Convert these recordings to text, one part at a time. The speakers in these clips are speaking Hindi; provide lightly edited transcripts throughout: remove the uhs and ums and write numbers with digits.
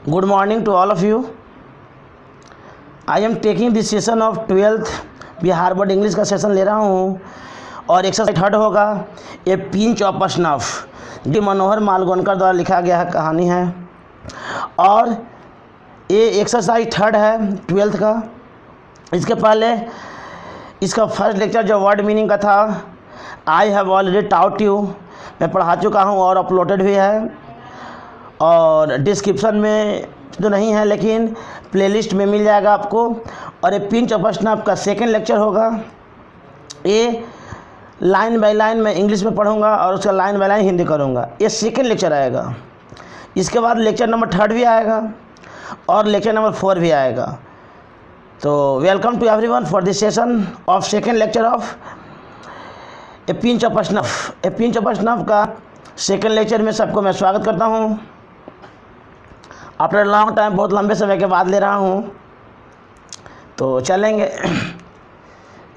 Good morning to all of you. I am taking this session of 12th Bihar board English का सेशन ले रहा हूँ और एक्सरसाइज थर्ड होगा a pinch of snuff. D Manohar Malgonkar द्वारा लिखा गया है कहानी है और ये एक्सरसाइज थर्ड है 12th का। इसके पहले इसका फर्स्ट लेक्चर जो वर्ड मीनिंग का था I have already taut you, मैं पढ़ा चुका हूँ और अपलोडेड भी है और डिस्क्रिप्शन में तो नहीं है लेकिन प्लेलिस्ट में मिल जाएगा आपको। और ये पिंच ऑफ स्नफ का सेकेंड लेक्चर होगा। ये लाइन बाय लाइन मैं इंग्लिश में पढ़ूंगा और उसका लाइन बाय लाइन हिंदी करूंगा। ये सेकेंड लेक्चर आएगा। इसके बाद लेक्चर नंबर 3 भी आएगा और लेक्चर नंबर 4 भी आएगा। तो welcome to everyone for this session of second lecture of a pinch of snuff. A pinch of snuff का सेकेंड लेक्चर में सबको मैं स्वागत करता हूँ। आफ्टर लॉन्ग टाइम, बहुत लंबे समय के बाद ले रहा हूँ। तो चलेंगे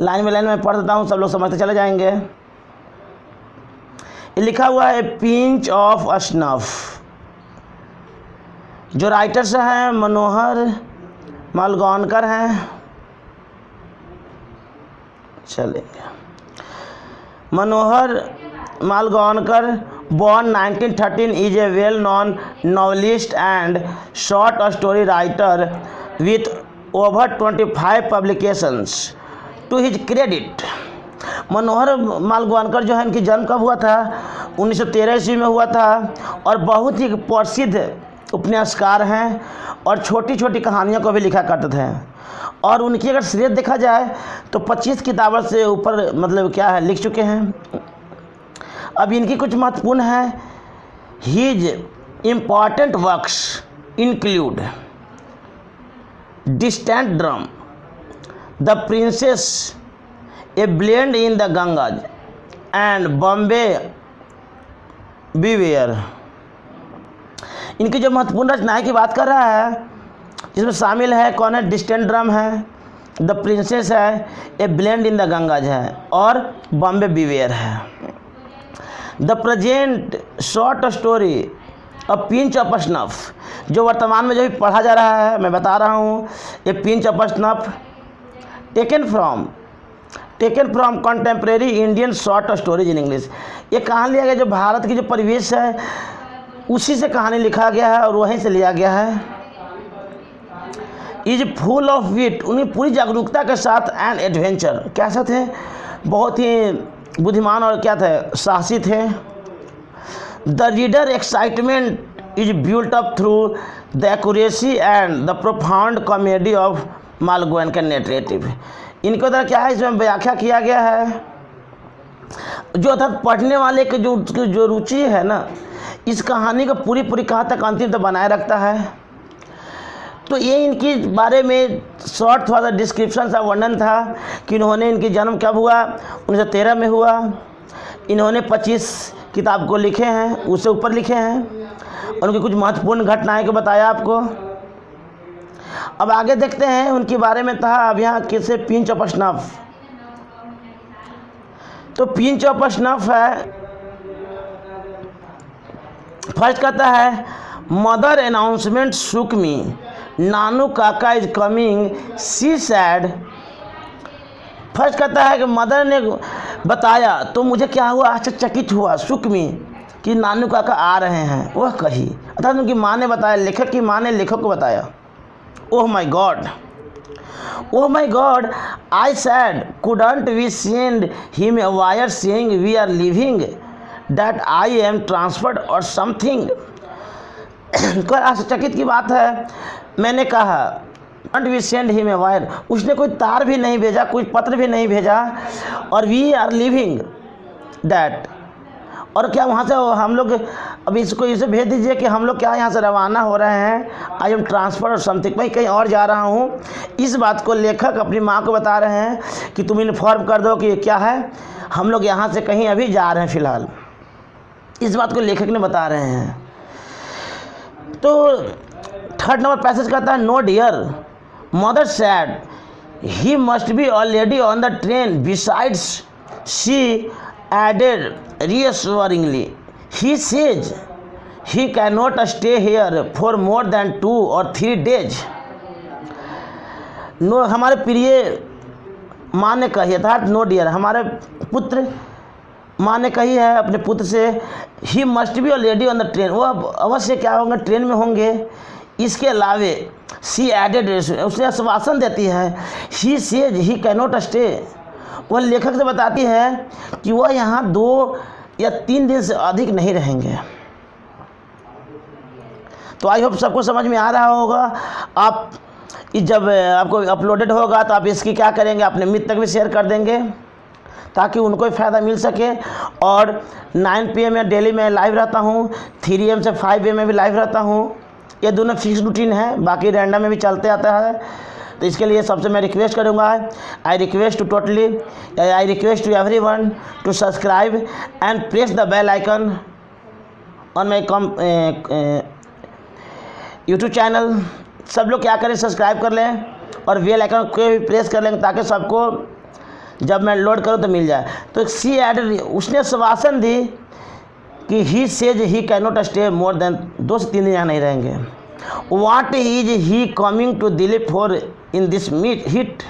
लाइन बाय लाइन में पढ़ देता हूँ, सब लोग समझते चले जाएंगे। ये लिखा हुआ है पिंच ऑफ स्नफ। जो राइटर्स हैं मनोहर मालगोनकर हैं। चलेंगे। मनोहर Malgonkar born 1913 is a well-known novelist and short story writer with over 25 publications to his credit। मनोहर मालगोनकर जो है इनकी जन्म कब हुआ था? 1913 ईस्वी में हुआ था और बहुत ही प्रसिद्ध उपन्यासकार हैं और छोटी छोटी कहानियों को भी लिखा करते थे। और उनकी अगर श्रेय देखा जाए तो 25 किताबों से ऊपर मतलब क्या है लिख चुके हैं। अब इनकी कुछ महत्वपूर्ण है। His important works include distant drum, the princes, a bend in the Ganges and Bombay beware. इनकी जो महत्वपूर्ण रचनाएं की बात कर रहा है जिसमें शामिल है कौन है? डिस्टेंट ड्रम है, द प्रिंसेस है, ए ब्लेंड इन द गंगाज है और बॉम्बे बीवेयर है। The present short story a pinch of snuff, जो वर्तमान में जो भी पढ़ा जा रहा है मैं बता रहा हूँ। ये pinch of snuff taken from contemporary Indian short stories in English. ये कहाँ लिया गया? जो भारत की जो परिवेश है उसी से कहानी लिखा गया है और वहीं से लिया गया है। इज फुल ऑफ विट, उन्हें पूरी जागरूकता के साथ एंड एडवेंचर, कैसा थे? बहुत ही बुद्धिमान और क्या थे? साहसी थे। The reader excitement is built up through the accuracy and the profound comedy of Malgonkar narrative. इनके द्वारा क्या है इसमें व्याख्या किया गया है जो अर्थात पढ़ने वाले के जो रुचि है ना, इस कहानी को पूरी कहाँ तक अंतिम तक बनाए रखता है। तो ये इनके बारे में शॉर्ट थोड़ा सा डिस्क्रिप्शन सा वर्णन था कि इन्होंने इनकी जन्म कब हुआ? 1913 में हुआ। इन्होंने 25 किताब को लिखे हैं, उससे ऊपर लिखे हैं। उनकी कुछ महत्वपूर्ण घटनाएं को बताया आपको। अब आगे देखते हैं उनके बारे में था। अब यहाँ कैसे पिंच ऑफ स्नफ। तो पिंच ऑफ स्नफ है, फर्स्ट कहता है mother announcement shook me, Nanu Kaka is coming, she said. First कहता है कि मदर ने बताया तो मुझे क्या हुआ? आश्चर्यचकित हुआ, शुक मी, कि नानू काका आ रहे हैं। वह कही, अर्थात उनकी माँ ने बताया, लेखक की माँ ने लेखक को बताया। Oh my god, oh my god, I said, couldn't we send him a wire saying we are living, that I am transferred और समथिंग। आश्चर्यचकित की बात है। मैंने कहा don't we send him a wire, उसने कोई तार भी नहीं भेजा, कोई पत्र भी नहीं भेजा। और वी आर लिविंग दैट, और क्या वहाँ से हम लोग अभी इसको इसे भेज दीजिए कि हम लोग क्या यहाँ से रवाना हो रहे हैं। आई एम ट्रांसफर और समथिंग, मैं कहीं और जा रहा हूँ। इस बात को लेखक अपनी माँ को बता रहे हैं कि तुम इन्फॉर्म कर दो कि क्या है, हम लोग यहाँ से कहीं अभी जा रहे हैं फ़िलहाल। इस बात को लेखक ने बता रहे हैं। तो थर्ड नंबर पैसेज कहता है no dear, mother said he must be already on the train, besides she added reassuringly, he says he can not stay here for more than 2 or 3 days। No, हमारे प्रिय माँ ने कही, अर्थात नो डियर, हमारे पुत्र माँ ने कही है अपने पुत्र से, ही must be already on the train, वो अब अवश्य क्या होंगे, ट्रेन में होंगे। इसके अलावे सी एडेड, उसने आश्वासन देती है, ही says he can not stay, वह लेखक से बताती है कि वह यहाँ 2 या 3 दिन से अधिक नहीं रहेंगे। तो आई होप सबको समझ में आ रहा होगा। आप जब आपको अपलोडेड होगा तो आप इसकी क्या करेंगे, अपने मित्र तक भी शेयर कर देंगे ताकि उनको भी फ़ायदा मिल सके। और 9 PM में डेली में लाइव रहता हूँ, 3 AM से 5 AM में भी लाइव रहता हूँ। ये दोनों फिक्स रूटीन है, बाकी रैंडम में भी चलते आता है। तो इसके लिए सबसे मैं रिक्वेस्ट करूँगा, I request to everyone to subscribe and press the bell icon on my YouTube channel. सब लोग क्या करें, सब्सक्राइब कर लें और बेल आइकन को भी प्रेस कर लेंगे ताकि सबको जब मैं लोड करूं तो मिल जाए। तो सी एडेड, उसने आश्वासन दी कि he says he can not stay more than 2 से 3 दिन यहाँ नहीं रहेंगे। What is he coming to Delhi for in this heat,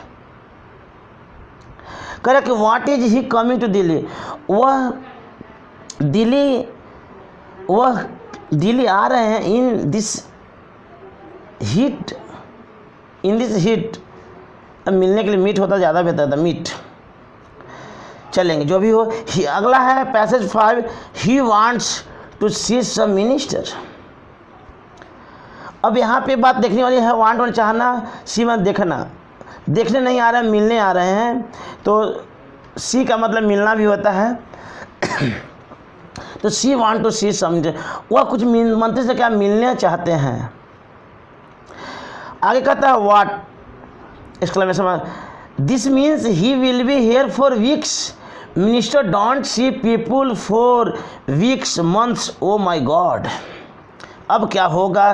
कह कि what is he coming to Delhi, वह दिल्ली आ रहे हैं इन दिस हीट, अब मिलने के लिए मीट होता ज़्यादा बेहतर था, मीट चलेंगे जो भी हो। अगला है passage 5, he wants to see some minister. अब यहाँ पे बात देखने वाली है, वांट और चाहना, सी मत देखना, देखने नहीं आ रहे हैं, मिलने आ रहे हैं। तो सी का मतलब मिलना भी होता है। तो सी वांट टू सी सम, वह कुछ मंत्री से क्या मिलने चाहते हैं। आगे कहता है what, exclamation, this means he will be here for weeks, minister don't see people for weeks months, oh my god. अब क्या होगा,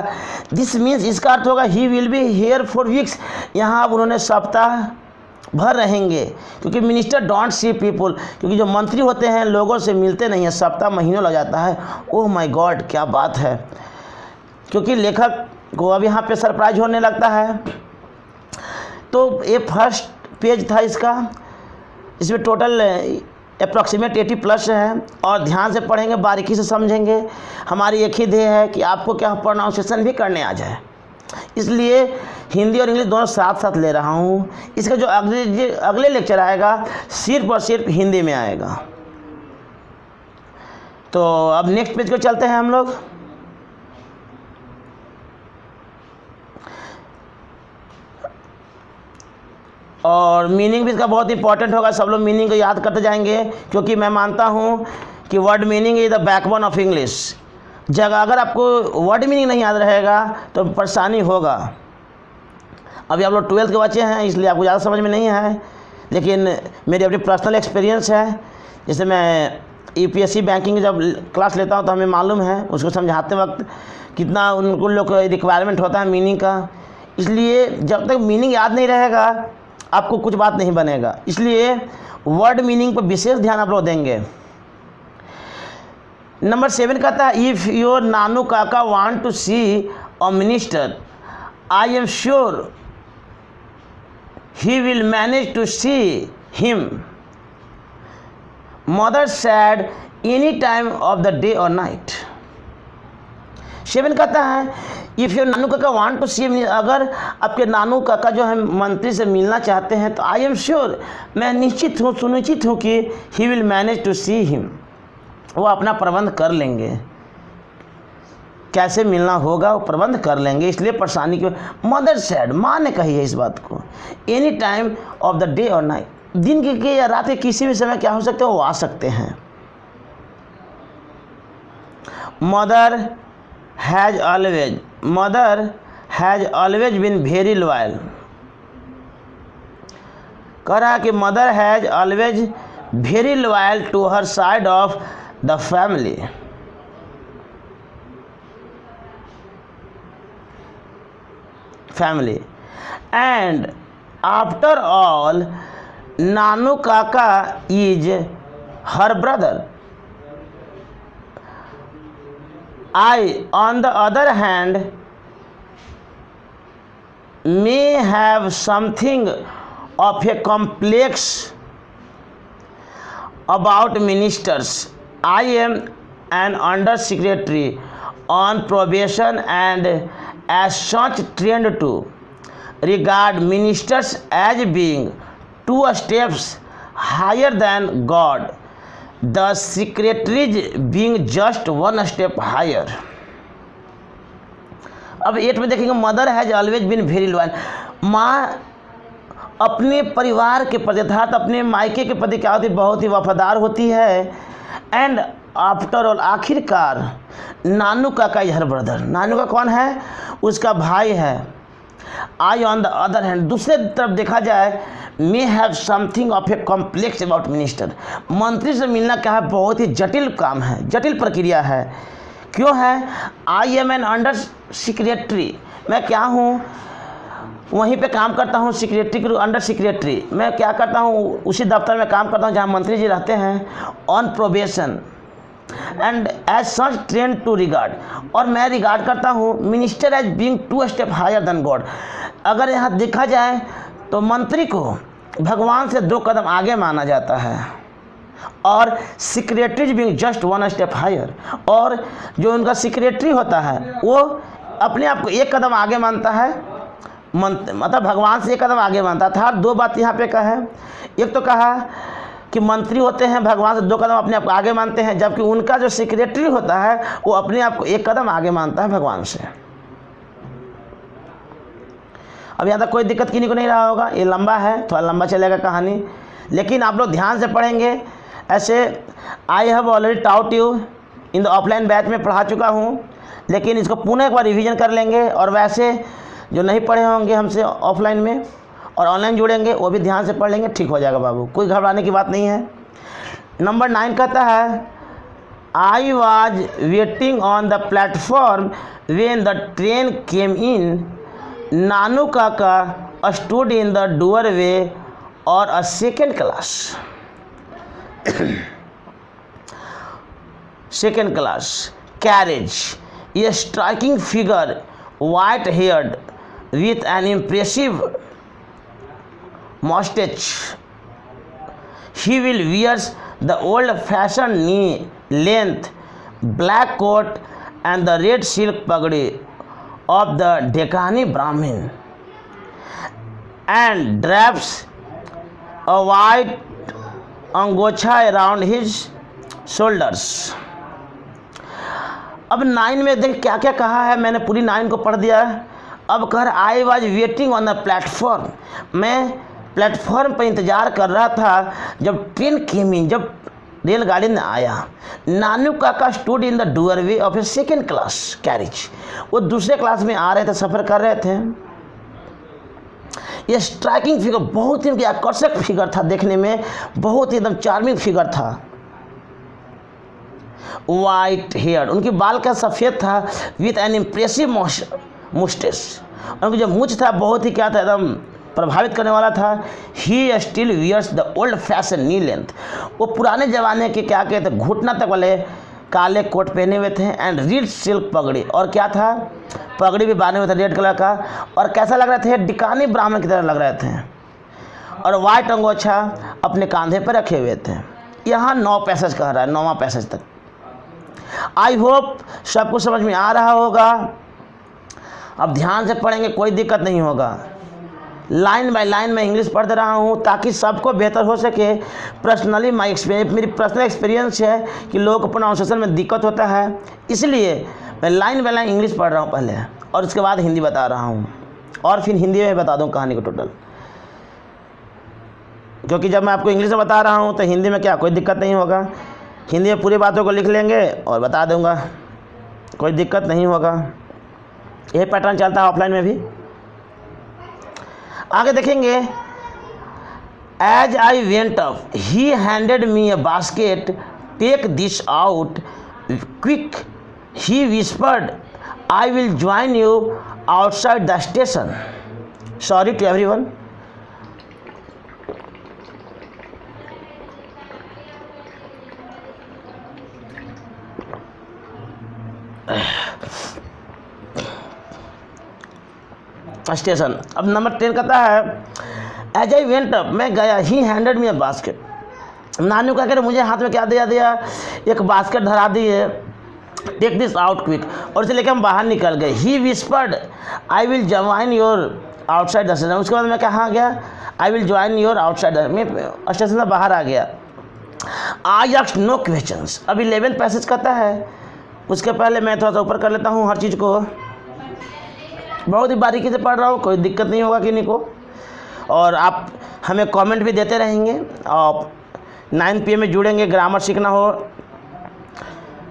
दिस मीन्स, इसका अर्थ होगा he will be here for weeks, यहाँ अब उन्होंने सप्ताह भर रहेंगे, क्योंकि मिनिस्टर डोंट सी पीपुल, क्योंकि जो मंत्री होते हैं लोगों से मिलते नहीं हैं, सप्ताह महीनों लग जाता है। ओह माय गॉड, क्या बात है, क्योंकि लेखक को अब यहाँ पे सरप्राइज होने लगता है। तो ये फर्स्ट पेज था इसका, इसमें टोटल अप्रॉक्सीमेट 80+ है और ध्यान से पढ़ेंगे, बारीकी से समझेंगे। हमारी एक ही ध्येय है कि आपको क्या प्रोनाउंसिएशन भी करने आ जाए, इसलिए हिंदी और इंग्लिश दोनों साथ साथ ले रहा हूँ। इसका जो अगले लेक्चर आएगा सिर्फ और सिर्फ हिंदी में आएगा। तो अब नेक्स्ट पेज को चलते हैं हम लोग। और मीनिंग भी इसका बहुत इंपॉर्टेंट होगा, सब लोग मीनिंग को याद करते जाएंगे, क्योंकि मैं मानता हूँ कि word meaning is the backbone of English. जगह अगर आपको वर्ड मीनिंग नहीं याद रहेगा तो परेशानी होगा। अभी आप लोग 12th के बच्चे हैं, इसलिए आपको ज़्यादा समझ में नहीं है, लेकिन मेरी अपनी पर्सनल एक्सपीरियंस है। जैसे मैं UPSC बैंकिंग जब क्लास लेता हूँ तो हमें मालूम है, उसको समझाते वक्त कितना उनको लोग रिक्वायरमेंट होता है मीनिंग का। इसलिए जब तक मीनिंग याद नहीं रहेगा आपको कुछ बात नहीं बनेगा, इसलिए वर्ड मीनिंग पर विशेष ध्यान आप लोग देंगे। नंबर 7 कहता है, if your Nanu Kaka want to see a minister, I am sure he will manage to see him. Mother said any time of the day or night. 7 कहता है, if your Nanu Kaka want to सी, अगर आपके नानू काका जो है मंत्री से मिलना चाहते हैं तो आई एम श्योर, मैं निश्चित हूँ, सुनिश्चित हूँ कि he will manage to see him, वो अपना प्रबंध कर लेंगे। कैसे मिलना होगा वो प्रबंध कर लेंगे, इसलिए परेशानी की। मदर सैड, माँ ने कही है इस बात को। Any time of the day or night, दिन के या रात के किसी भी समय क्या हो सकते हैं, वो आ सकते हैं। Mother has always been very loyal. कह रहा है कि mother has always very loyal to her side of the family. And after all Nanu Kaka is her brother. I, on the other hand, may have something of a complex about ministers. I am an under secretary on probation and as such trained to regard ministers as being two steps higher than God, the secretaries being just one step higher. अब 8 में देखेंगे, mother has always been very loyal. माँ अपने परिवार के प्रति अर्थात अपने मायके के प्रति क्या होती है, बहुत ही वफादार होती है। एंड आफ्टर ऑल, आखिरकार नानू का हर ब्रदर, नानू का कौन है, उसका भाई है। आई ऑन द अदर हैंड, दूसरे तरफ देखा जाए, may have something of a complex about minister, मंत्री से मिलना क्या है, बहुत ही जटिल काम है, जटिल प्रक्रिया है। क्यों है? I am an under secretary, मैं क्या हूँ, वहीं पे काम करता हूँ, सेक्रेटरी के अंडर सेक्रेटरी। मैं क्या करता हूँ, उसी दफ्तर में काम करता हूँ जहाँ मंत्री जी रहते हैं। On probation and as such train to regard, और मैं रिगार्ड करता हूँ minister as being two step higher than god. अगर यहाँ देखा जाए तो मंत्री को भगवान से 2 कदम आगे माना जाता है, और secretary being just 1 step higher, और जो उनका सेक्रेटरी होता है वो अपने आप को 1 कदम आगे मानता है, मतलब भगवान से 1 कदम आगे मानता था। 2 बात यहाँ पे कहा है, एक तो कहा कि मंत्री होते हैं भगवान से 2 कदम अपने आप को आगे मानते हैं, जबकि उनका जो सेक्रेटरी होता है वो अपने आप को 1 कदम आगे मानता है भगवान से। अब यहाँ तक कोई दिक्कत किसी को नहीं रहा होगा, ये लंबा है, थोड़ा लंबा चलेगा कहानी, लेकिन आप लोग ध्यान से पढ़ेंगे। ऐसे I have already taut you in the offline batch में पढ़ा चुका हूँ, लेकिन इसको पुनः एक बार रिवीजन कर लेंगे। और वैसे जो नहीं पढ़े होंगे हमसे ऑफलाइन में और ऑनलाइन जुड़ेंगे, वो भी ध्यान से पढ़ लेंगे, ठीक हो जाएगा बाबू, कोई घबराने की बात नहीं है। नंबर 9 कहता है, I was waiting on the platform when the train came in, Nanu Kaka stood in the door way और a second class. Second class carriage, a striking figure, white haired, with an impressive mustache. He will wears the old-fashioned knee-length black coat and the red silk pagdi of the Deccani Brahmin, and drapes a white angocha around his shoulders. अब 9 में देख क्या क्या कहा है, मैंने पूरी 9 को पढ़ दिया है। अब कह रहा, आई was waiting on the platform, मैं प्लेटफॉर्म पर इंतज़ार कर रहा था जब ट्रेन केम इन, जब रेलगाड़ी में आया। नानू Kaka stood in the doorway of A second class carriage, वो दूसरे क्लास में आ रहे थे, सफ़र कर रहे थे। ये स्ट्राइकिंग फिगर, बहुत ही आकर्षक फिगर था, देखने में बहुत ही एकदम चार्मिंग फिगर था। वाइट हेयर, उनकी बाल का सफ़ेद था, विथ एन इम्प्रेसिव मुस्टेस, उनकी जो मूछ था बहुत ही क्या था, एकदम प्रभावित करने वाला था। He still wears the old fashion knee length, वो पुराने ज़माने के क्या कहते हैं, घुटना तक वाले काले कोट पहने हुए थे। एंड रेड सिल्क पगड़ी, और क्या था, पगड़ी भी बांधे हुए थे रेड कलर का, और कैसा लग रहे थे, डिकानी ब्राह्मण की तरह लग रहे थे। और वाइट अंगोछा अपने कांधे पर रखे हुए थे। यहाँ 9 पैसेज कह रहा है, 9वां पैसेज तक। आई होप सबको समझ में आ रहा होगा। अब ध्यान से पढ़ेंगे, कोई दिक्कत नहीं होगा। लाइन बाय लाइन मैं इंग्लिश पढ़ रहा हूँ ताकि सबको बेहतर हो सके। पर्सनली माई एक्सपीरियंस, मेरी पर्सनल एक्सपीरियंस है कि लोगों को प्रोनाउंसिएशन में दिक्कत होता है, इसलिए मैं लाइन बाय लाइन इंग्लिश पढ़ रहा हूँ पहले, और उसके बाद हिंदी बता रहा हूँ, और फिर हिंदी में बता दूँ कहानी को टोटल। क्योंकि जब मैं आपको इंग्लिश में बता रहा हूँ तो हिंदी में क्या कोई दिक्कत नहीं होगा, हिंदी में पूरी बातों को लिख लेंगे और बता दूंगा, कोई दिक्कत नहीं होगा। यही पैटर्न चलता है ऑफलाइन में भी। आगे देखेंगे, as I went up he handed me a basket, take this out quick, he whispered, I will join you outside the station, sorry to everyone. Station. अब नंबर 10 कहता है एज आई वेंट अप, मैं गया, ही हैंडेड मी अ बास्केट। नानू क्या करे, मुझे हाथ में क्या दिया, एक बास्केट धरा दी है, टेक दिस आउट क्विक, और इसे लेकर हम बाहर निकल गए। He whispered I will join your outside the station. उसके बाद मैं कहाँ गया, I will join your outside, मैं स्टेशन से बाहर आ गया। I asked no questions. अब 11th पैसेज कहता है, उसके पहले मैं थोड़ा सा ऊपर कर लेता हूँ, हर चीज़ को बहुत ही बारीकी से पढ़ रहा हूँ, कोई दिक्कत नहीं होगा किन्हीं को। और आप हमें कमेंट भी देते रहेंगे। और 9 PM में जुड़ेंगे। ग्रामर सीखना हो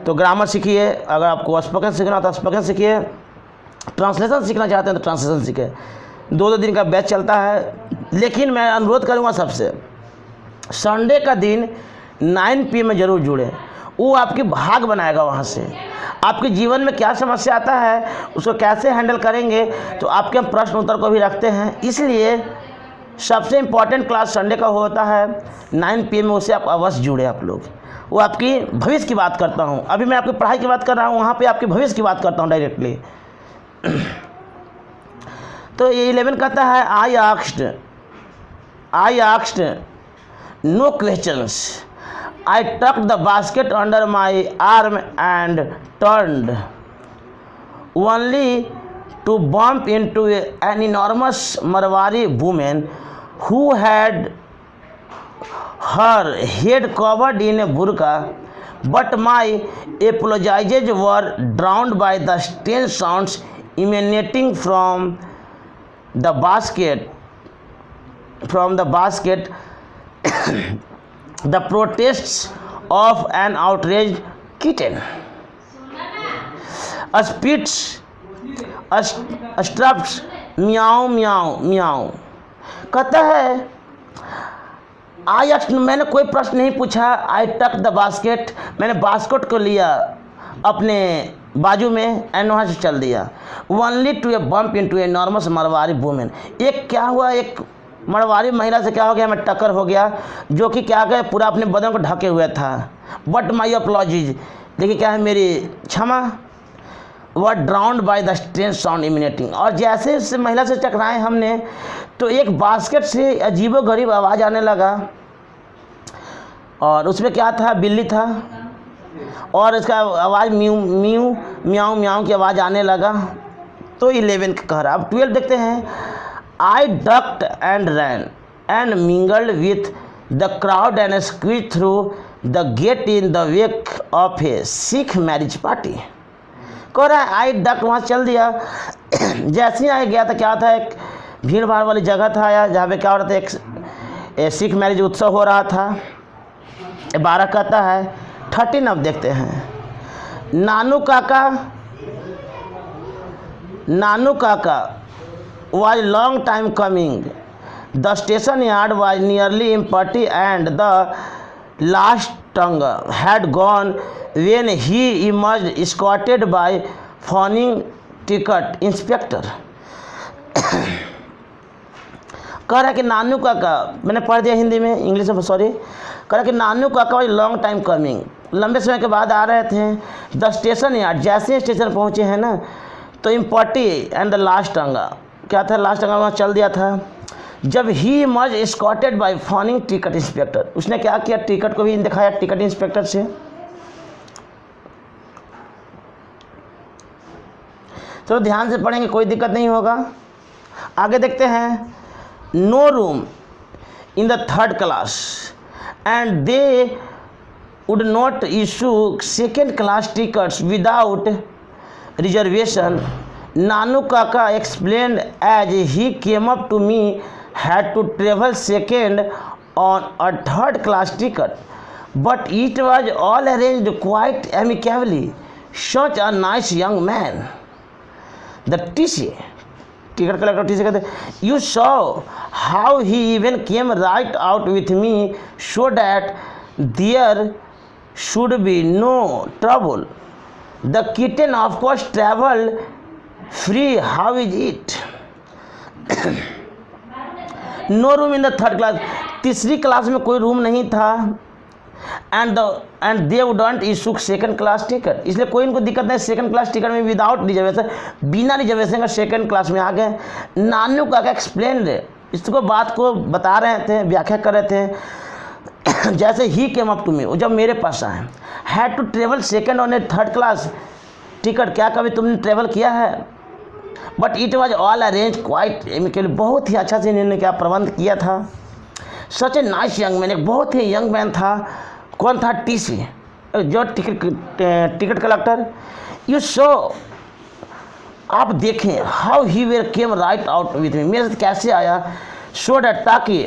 तो ग्रामर सीखिए, अगर आपको स्पोकन सीखना हो तो स्पोकन सीखिए, ट्रांसलेशन सीखना चाहते हैं तो ट्रांसलेशन सीखिए। 2-2 दिन का बैच चलता है। लेकिन मैं अनुरोध करूँगा सबसे, संडे का दिन 9 PM में ज़रूर जुड़े, वो आपकी भाग बनाएगा। वहाँ से आपके जीवन में क्या समस्या आता है, उसको कैसे हैंडल करेंगे, तो आपके हम प्रश्न उत्तर को भी रखते हैं। इसलिए सबसे इम्पॉर्टेंट क्लास संडे का होता है 9 PM में, उससे आप अवश्य जुड़े। आप लोग, वो आपकी भविष्य की बात करता हूँ, अभी मैं आपकी पढ़ाई की बात कर रहा हूँ, वहाँ पे आपके भविष्य की बात करता हूँ डायरेक्टली। तो ये 11 कहता है I asked no questions, I tucked the basket under my arm and turned, only to bump into an enormous Marwari woman who had her head covered in a burqa, but my apologies were drowned by the strange sounds emanating from the basket. The protests of an outraged kitten, a spitz, a straps, meow meow meow। कहता है मैंने कोई प्रश्न नहीं पूछा, आई टक द बास्केट, मैंने बास्केट को लिया अपने बाजू में एंड वहाँ से चल दिया। Only to a bump into enormous Marwari women, एक क्या हुआ, एक मरवारी महिला से क्या हो गया, मैं टक्कर हो गया, जो कि क्या गया, पूरा अपने बदन को ढके हुए था। बट माई अपलॉजीज, देखिए क्या है, मेरी क्षमा। वह drowned by the strange sound emanating, और जैसे उस महिला से टकराए हमने, तो एक बास्केट से अजीबोगरीब आवाज़ आने लगा, और उसमें क्या था, बिल्ली था, और इसका आवाज़ म्यू म्यू म्याऊ म्याऊ की आवाज़ आने लगा। तो 11 कह रहा। अब 12 देखते हैं। I ducked and ran and mingled with the crowd and squeezed through the gate in the wake of a Sikh marriage party। कह रहा है आई डक, वहाँ चल दिया। जैसे ही आया गया था, क्या था, एक भीड़ भाड़ वाली जगह था या जहाँ पे क्या हो रहा था, एक सिख मैरिज उत्सव हो रहा था। 12 कहता है 13 अब देखते हैं। नानू काका was long time coming. The station yard was nearly empty and the last tongue had gone when he emerged escorted by fawning ticket inspector। कह रहा कि नानू काका, मैंने पढ़ दिया हिंदी में, इंग्लिश में सॉरी। कह रहा कि नानू काका was long time coming, लंबे समय के बाद आ रहे थे। द स्टेशन यार्ड, जैसे ही स्टेशन पहुँचे हैं ना, तो इम्पॉर्टी एंड द लास्ट टंगा, क्या था, लास्ट टंगा वहाँ चल दिया था। जब ही मज स्कॉटेड बाय फॉनिंग टिकट इंस्पेक्टर, उसने क्या किया, टिकट को भी दिखाया टिकट इंस्पेक्टर से। चलो ध्यान से पढ़ेंगे, कोई दिक्कत नहीं होगा। आगे देखते हैं। No room in the 3rd class and they would not issue 2nd class tickets without reservation. Nanu Kaka explained as he came up to me had to travel 2nd on a 3rd class ticket, but it was all arranged quite amicably. Such a nice young man. The TC, ticket collector TC कहते, you saw how he even came right out with me so that there should be no trouble. The kitten of course traveled free, how is it? No room in the 3rd class, 3री क्लास में कोई रूम नहीं था। And they wouldn't issue second class ticket, इसलिए कोई इनको दिक्कत नहीं सेकंड क्लास टिकट में विदाउट रिजर्वेशन, बिना रिजर्वेशन का सेकंड क्लास में आ गए। नानू काका एक्सप्लेन इसको बात को बता रहे थे, व्याख्या कर रहे थे। जैसे ही केम अप टू मी, जब मेरे पास आए, had to travel second on a third class ticket, क्या कभी तुमने ट्रेवल किया है? But it was all arrange quite amicably, बहुत ही अच्छा से इन्होंने क्या प्रबंध किया था। Such a nice young man, एक बहुत ही यंग मैन था। कौन था? टीसी, जो टिकट कलेक्टर। यू शो, आप देखें, how he were came right out with me, मेरे साथ कैसे आया। शो डैट, ताकि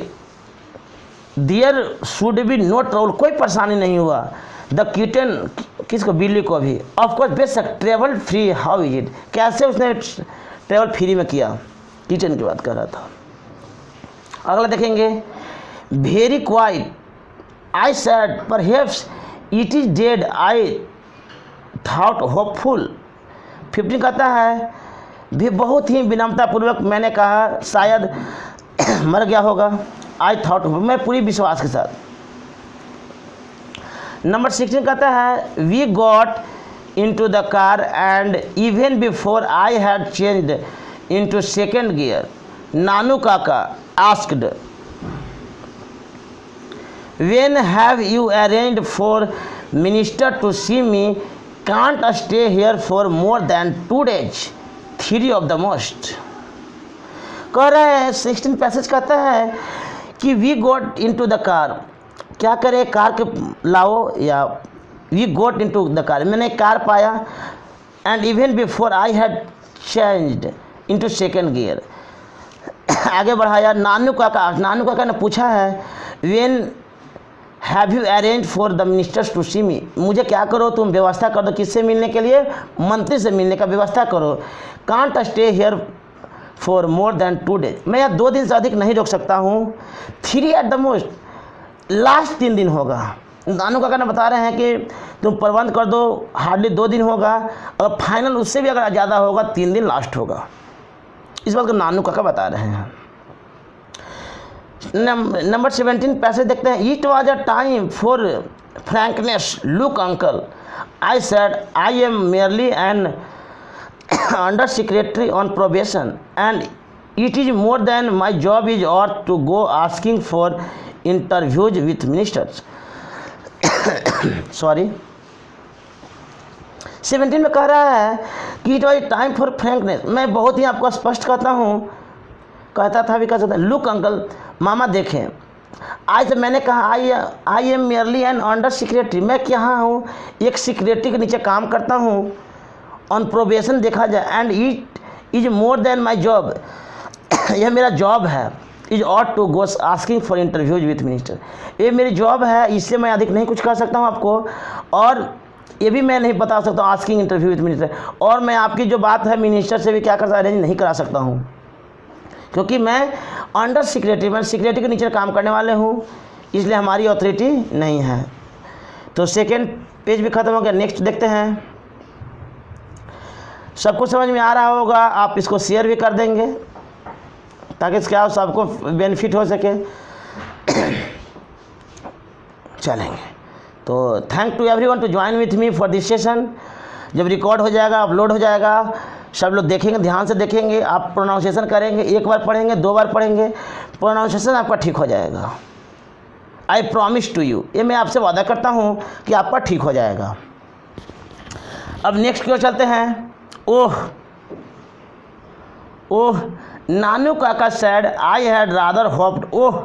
there should be no trouble, कोई परेशानी नहीं हुआ। द किटन, किसको? बिल्ली को भी। ऑफकोर्स बेशक, travel free, how is it, कैसे उसने ट्रेवल फ्री में किया, किटन की बात कर रहा था। अगला देखेंगे, very quite I said perhaps it is dead I thought hopeful. 15 कहता है भी बहुत ही विनम्रतापूर्वक मैंने कहा शायद मर गया होगा। आई थॉट, मैं पूरी विश्वास के साथ। नंबर 16 कहता है we got into the car and even before I had changed into second gear Nanu Kaka asked when have you arranged for minister to see me, can't stay here for more than 2 days, 3 of the most। कह रहे हैं 16 पैसेज कहता है कि we got into the car, क्या करे, कार के लाओ, या we got into the car, मैंने कार पाया। And even before I had changed into second gear, आगे बढ़ाया। नानू काका ने पूछा है when have you arrange for the ministers to see me, मुझे क्या करो तुम व्यवस्था कर दो, किससे मिलने के लिए? मंत्री से मिलने का व्यवस्था करो। Can't stay here for more than 2 days, मैं यहाँ 2 दिन से अधिक नहीं रोक सकता हूँ। 3 at the most, लास्ट 3 दिन होगा। नानू काका ने बता रहे हैं कि तुम प्रबंध कर दो, हार्डली 2 दिन होगा, और फाइनल उससे भी अगर ज़्यादा होगा 3 दिन लास्ट होगा। इस बात को नानू काका बता रहे हैं। नंबर 17 पैसे देखते हैं। It was a time for frankness, look uncle, I said I am merely an under secretary on probation and it is more than my job is or to go asking for interviews with ministers. Sorry, 17 में कह रहा है कि it was time for frankness, मैं बहुत ही आपको स्पष्ट कहता हूँ, कहता था भी कह सकता। लुक अंकल, मामा देखें, आज मैंने कहा I am merely an under secretary, मैं क्या हूँ, एक सेक्रेटरी के नीचे काम करता हूँ। ऑन प्रोबेशन देखा जाए, and it is more than my job, यह मेरा जॉब है। Is ought to go asking for interviews with minister, ये मेरी जॉब है, इससे मैं अधिक नहीं कुछ कर सकता हूँ आपको, और ये भी मैं नहीं बता सकता हूँ आस्किंग इंटरव्यू विथ मिनिस्टर, और मैं आपकी जो बात है मिनिस्टर से भी क्या कर अरेंज नहीं करा सकता हूँ, क्योंकि मैं अंडर सेक्रेटरी, मैं सेक्रेटरी के नीचे काम करने वाले हूँ, इसलिए हमारी अथॉरिटी नहीं है। तो सेकेंड पेज भी ख़त्म हो गया। नेक्स्ट देखते हैं। सबको समझ में आ रहा होगा, आप इसको शेयर भी कर देंगे ताकि क्या सबको बेनिफिट हो सके। चलेंगे तो thank to everyone to join with me for this session. जब रिकॉर्ड हो जाएगा, अपलोड हो जाएगा, सब लोग देखेंगे, ध्यान से देखेंगे, आप प्रोनाउंसिएशन करेंगे, 1 बार पढ़ेंगे, 2 बार पढ़ेंगे, प्रोनाउंसिएशन आपका ठीक हो जाएगा। आई प्रॉमिस टू यू, ये मैं आपसे वादा करता हूँ कि आपका ठीक हो जाएगा। अब नेक्स्ट की ओर चलते हैं। ओह नानू काका said I had rather hoped, oh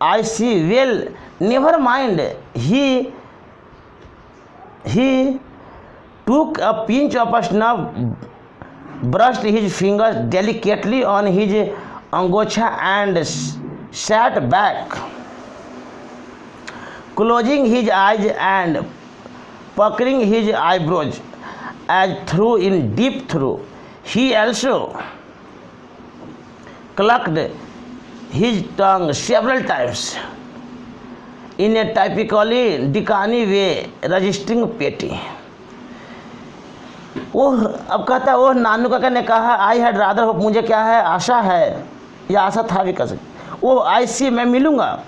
I see, well never mind, he took a pinch of snuff, brushed his fingers delicately on his angocha and sat back, closing his eyes and puckering his eyebrows as through in deep through. He also clucked his tongue several times in a typically Decani way, registering pity. ओह, अब कहता है ओह नानू काका ने कहा आई हैड रादर होप, मुझे क्या है, आशा है या आशा था भी कर सकते। ओह आई सी, मैं मिलूँगा।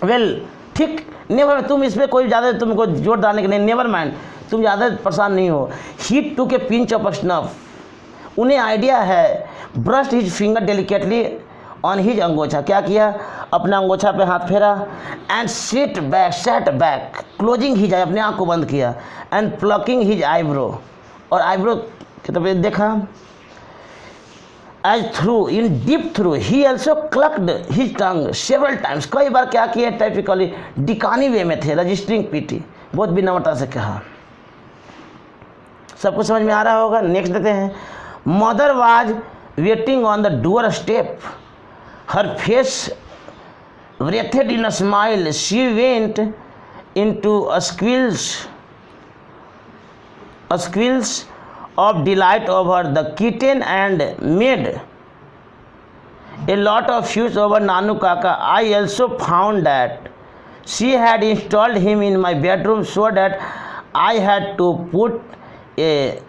वेल ठीक, नेवर, तुम इस पर कोई ज़्यादा तुमको जोर डालने के नहीं, नेवर माइंड, तुम ज़्यादा परेशान नहीं हो। He took a pinch of snuff, उन्हें आइडिया है। Brushed his finger delicately on his angocha, क्या किया, अपना अंगोछा पे हाथ फेरा। And set back closing his eye, अपने आँख को बंद किया। एंड प्लकिंग हिज आईब्रो, और आईब्रो की तरफ देखा। As though in deep thought he also clucked his tongue several times, कई बार क्या किए, टाइपिकली डिकानी वे में थे, रजिस्टरिंग पीटी, बहुत विनम्रता से कहा। सबको समझ में आ रहा होगा। नेक्स्ट देते हैं। Mother was waiting on the door step, her face wreathed in a smile, she went into a squeals of delight over the kitten and made a lot of fuss over Nanu Kaka. I also found that she had installed him in my bedroom so that I had to put a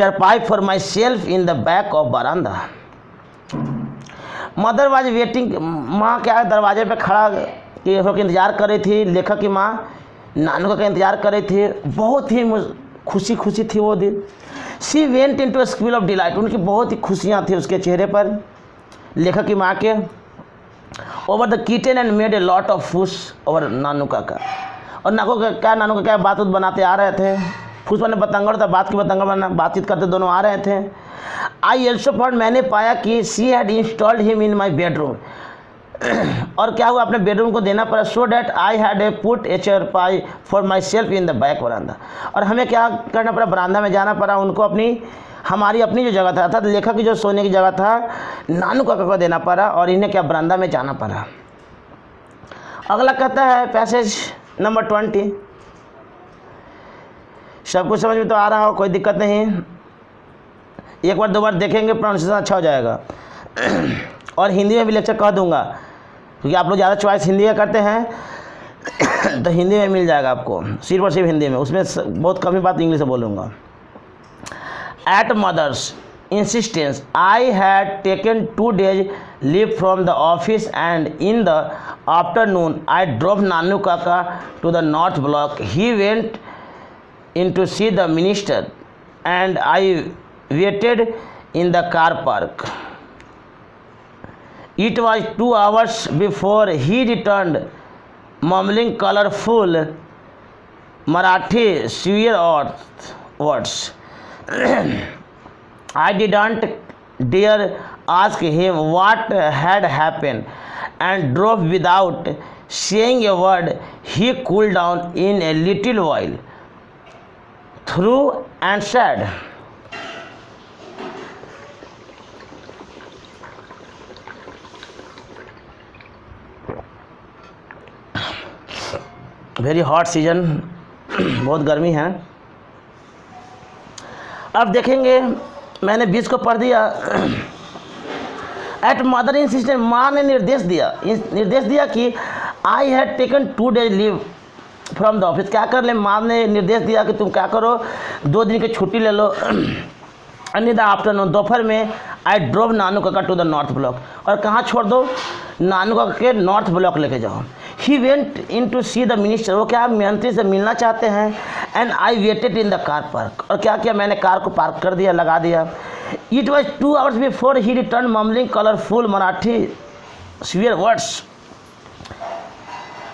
charpai for myself in the back of veranda. Mother was waiting, माँ क्या दरवाजे पे खड़ा होकर इंतज़ार कर रही थी। लेखक की माँ नानू का इंतज़ार कर रही थी, बहुत ही खुशी खुशी थी वो दिन। She went into a squeal of delight, उनकी बहुत ही खुशियाँ थी उसके चेहरे पर, लेखक की माँ के। Over the kitchen and made a lot of फूस ओवर नानू का। और नानू का क्या बात बनाते आ रहे थे। फूस मैंने बतंगड़ था, बात की बतंगड़ बना, बातचीत करते दोनों आ रहे थे। आई ऑल्सो फाउंड, मैंने पाया कि she had installed him in my bedroom, और क्या हुआ, अपने बेडरूम को देना पड़ा। So that I had a put a charpai for myself in the back veranda, और हमें क्या करना पड़ा, बरामदा में जाना पड़ा उनको, हमारी अपनी जो जगह था, अर्थात लेखक की जो सोने की जगह था, नानू काका को देना पड़ा, और इन्हें क्या बरामदा में जाना पड़ा। अगला कहता है पैसेज नंबर 20। सब कुछ समझ में तो आ रहा हो, कोई दिक्कत नहीं, एक बार दो बार देखेंगे प्रोनाउंसिएशन अच्छा हो जाएगा। और हिंदी में भी लेक्चर कह दूंगा, क्योंकि आप लोग ज़्यादा चॉइस हिंदी का करते हैं तो हिंदी में मिल जाएगा आपको, सिर्फ और सिर्फ हिंदी में, उसमें बहुत कम ही बात इंग्लिश में बोलूँगा। At mother's insistence I had taken 2 days leave from the office and in the afternoon I drop Nanu Kaka to the North Block. He went in to see the minister and I waited in the car park. It was 2 hours before he returned, mumbling colorful Marathi swear words. I didn't dare ask him what had happened and drove without saying a word. He cooled down in a little while, through and said, very hot season, बहुत गर्मी है। अब देखेंगे, मैंने 20 को पढ़ दिया। एट मदर इंसिस्टेंट, माँ ने निर्देश दिया कि आई had taken 2 days leave from the office. क्या कर ले, माँ ने निर्देश दिया कि तुम क्या करो, 2 दिन की छुट्टी ले लो। एंड इन द आफ्टरनून, दोपहर में I drove Nanu Kaka to the North block, और कहाँ छोड़ दो, नानू काका के नॉर्थ ब्लॉक लेके जाओ। He went in to see the minister, वो क्या मंत्री से मिलना चाहते हैं। And I waited in the car park, और क्या किया, मैंने कार को पार्क कर दिया, लगा दिया। It was 2 hours before he return mumbling colourful Marathi swear words.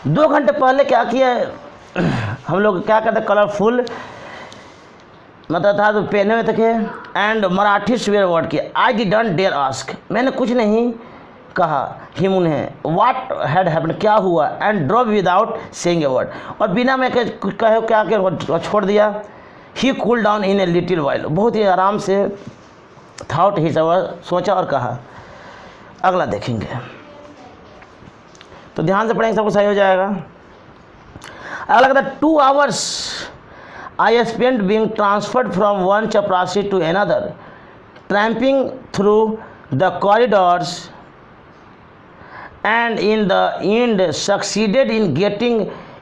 2 घंटे पहले क्या किया, हम लोग क्या करते, कलरफुल मतलब था तो पहने हुए थे, एंड मराठी स्वेयर वर्ड किया। आई डिडंट डेयर आस्क, मैंने कुछ नहीं कहा हिम उन्हें, व्हाट हैड हैपेंड, क्या हुआ, and drop without saying a word, और बिना मैं कहे क्या के छोड़ दिया। He cool down in a little while, बहुत ही आराम से थॉट ही सोचा और कहा। अगला देखेंगे तो ध्यान से पढ़ेंगे, सब कुछ सही हो जाएगा। अगला कहता है 2 hours I spent being transferred from one chaprasi to another, tramping through the corridors, and in the end succeeded in getting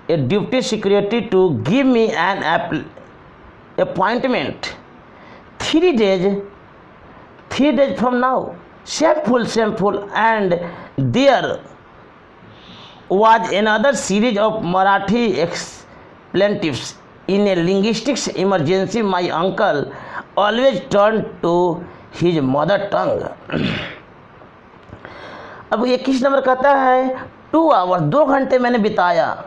a deputy secretary to give me an appointment 3 days from now. Shameful, and there was another series of Marathi expletives. In a linguistics emergency, my uncle always turned to his mother tongue. अब 21 नंबर कहता है 2 आवर्स, 2 घंटे मैंने बिताया,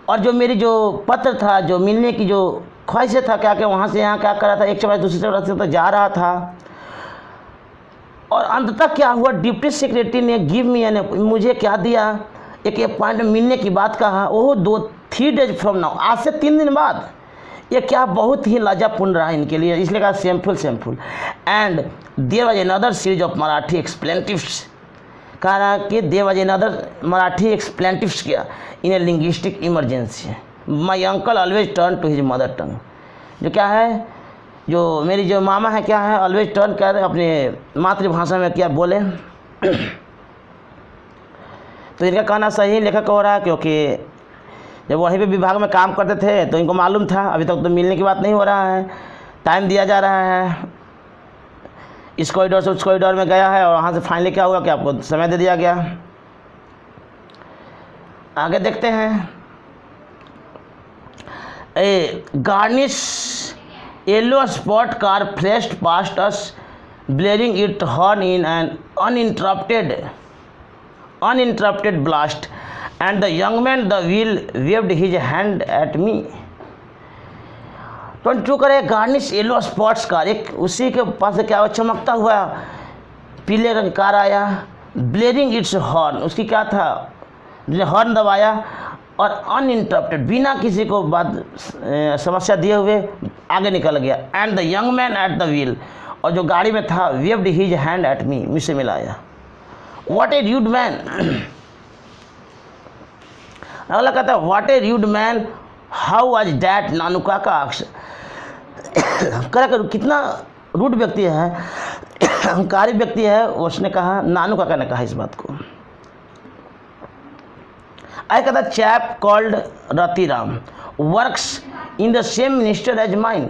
और जो मेरी जो पत्र था, जो मिलने की जो ख्वाहिश था, क्या क्या वहाँ से यहाँ क्या कर रहा था, एक से दूसरी से तो जा रहा था, और अंततः क्या हुआ, डिप्टी सेक्रेटरी ने गिव मी यानी मुझे क्या दिया, एक अपॉइंटमेंट मिलने की बात कहा, वो 2-3 डेज फ्रॉम नाउ, आज से 3 दिन बाद। ये क्या बहुत ही लज्जापूर्ण रहा इनके लिए, इसलिए कहा shameful. And there was another series of Marathi expletives, कह रहा कि there was another Marathi expletives किया in a linguistic emergency, my uncle always turn to his mother tongue. जो क्या है, जो मेरी जो मामा है क्या है, ऑलवेज टर्न कर अपने मातृभाषा में क्या बोले। तो इनका कहना सही लेखक हो रहा है, क्योंकि जब वहीं पे विभाग में काम करते थे तो इनको मालूम था, अभी तक तो मिलने की बात नहीं हो रहा है, टाइम दिया जा रहा है, इस कॉरिडोर से उस कॉरिडोर में गया है, और वहाँ से फाइनली क्या हुआ कि आपको समय दे दिया गया। आगे देखते हैं, a garnish yellow spot car flashed past us blaring it horn in an uninterrupted blast, and the young man the wheel waved his hand at me. 22 करे गार्निश येलो स्पॉट्स कार, एक उसी के पास से क्या हुआ, चमकता हुआ पीले रंग कार आया, ब्लेयरिंग इट्स हॉर्न, उसकी क्या था, हॉर्न दबाया, और अनइंटरप्टेड बिना किसी को बात समस्या दिए हुए आगे निकल गया। And the young man at the wheel, और जो गाड़ी में था, waved his hand at me, मुझसे मिलाया। व्हाट ए रूड मैन, अगला कहता है what a rude man, how was that, Nanu Kaka करा कर, कितना रूड व्यक्ति है, अहंकारी व्यक्ति है, उसने कहा, नानू काका ने कहा इस बात को। आई कहता chap called Ratiram works in the same minister as mine,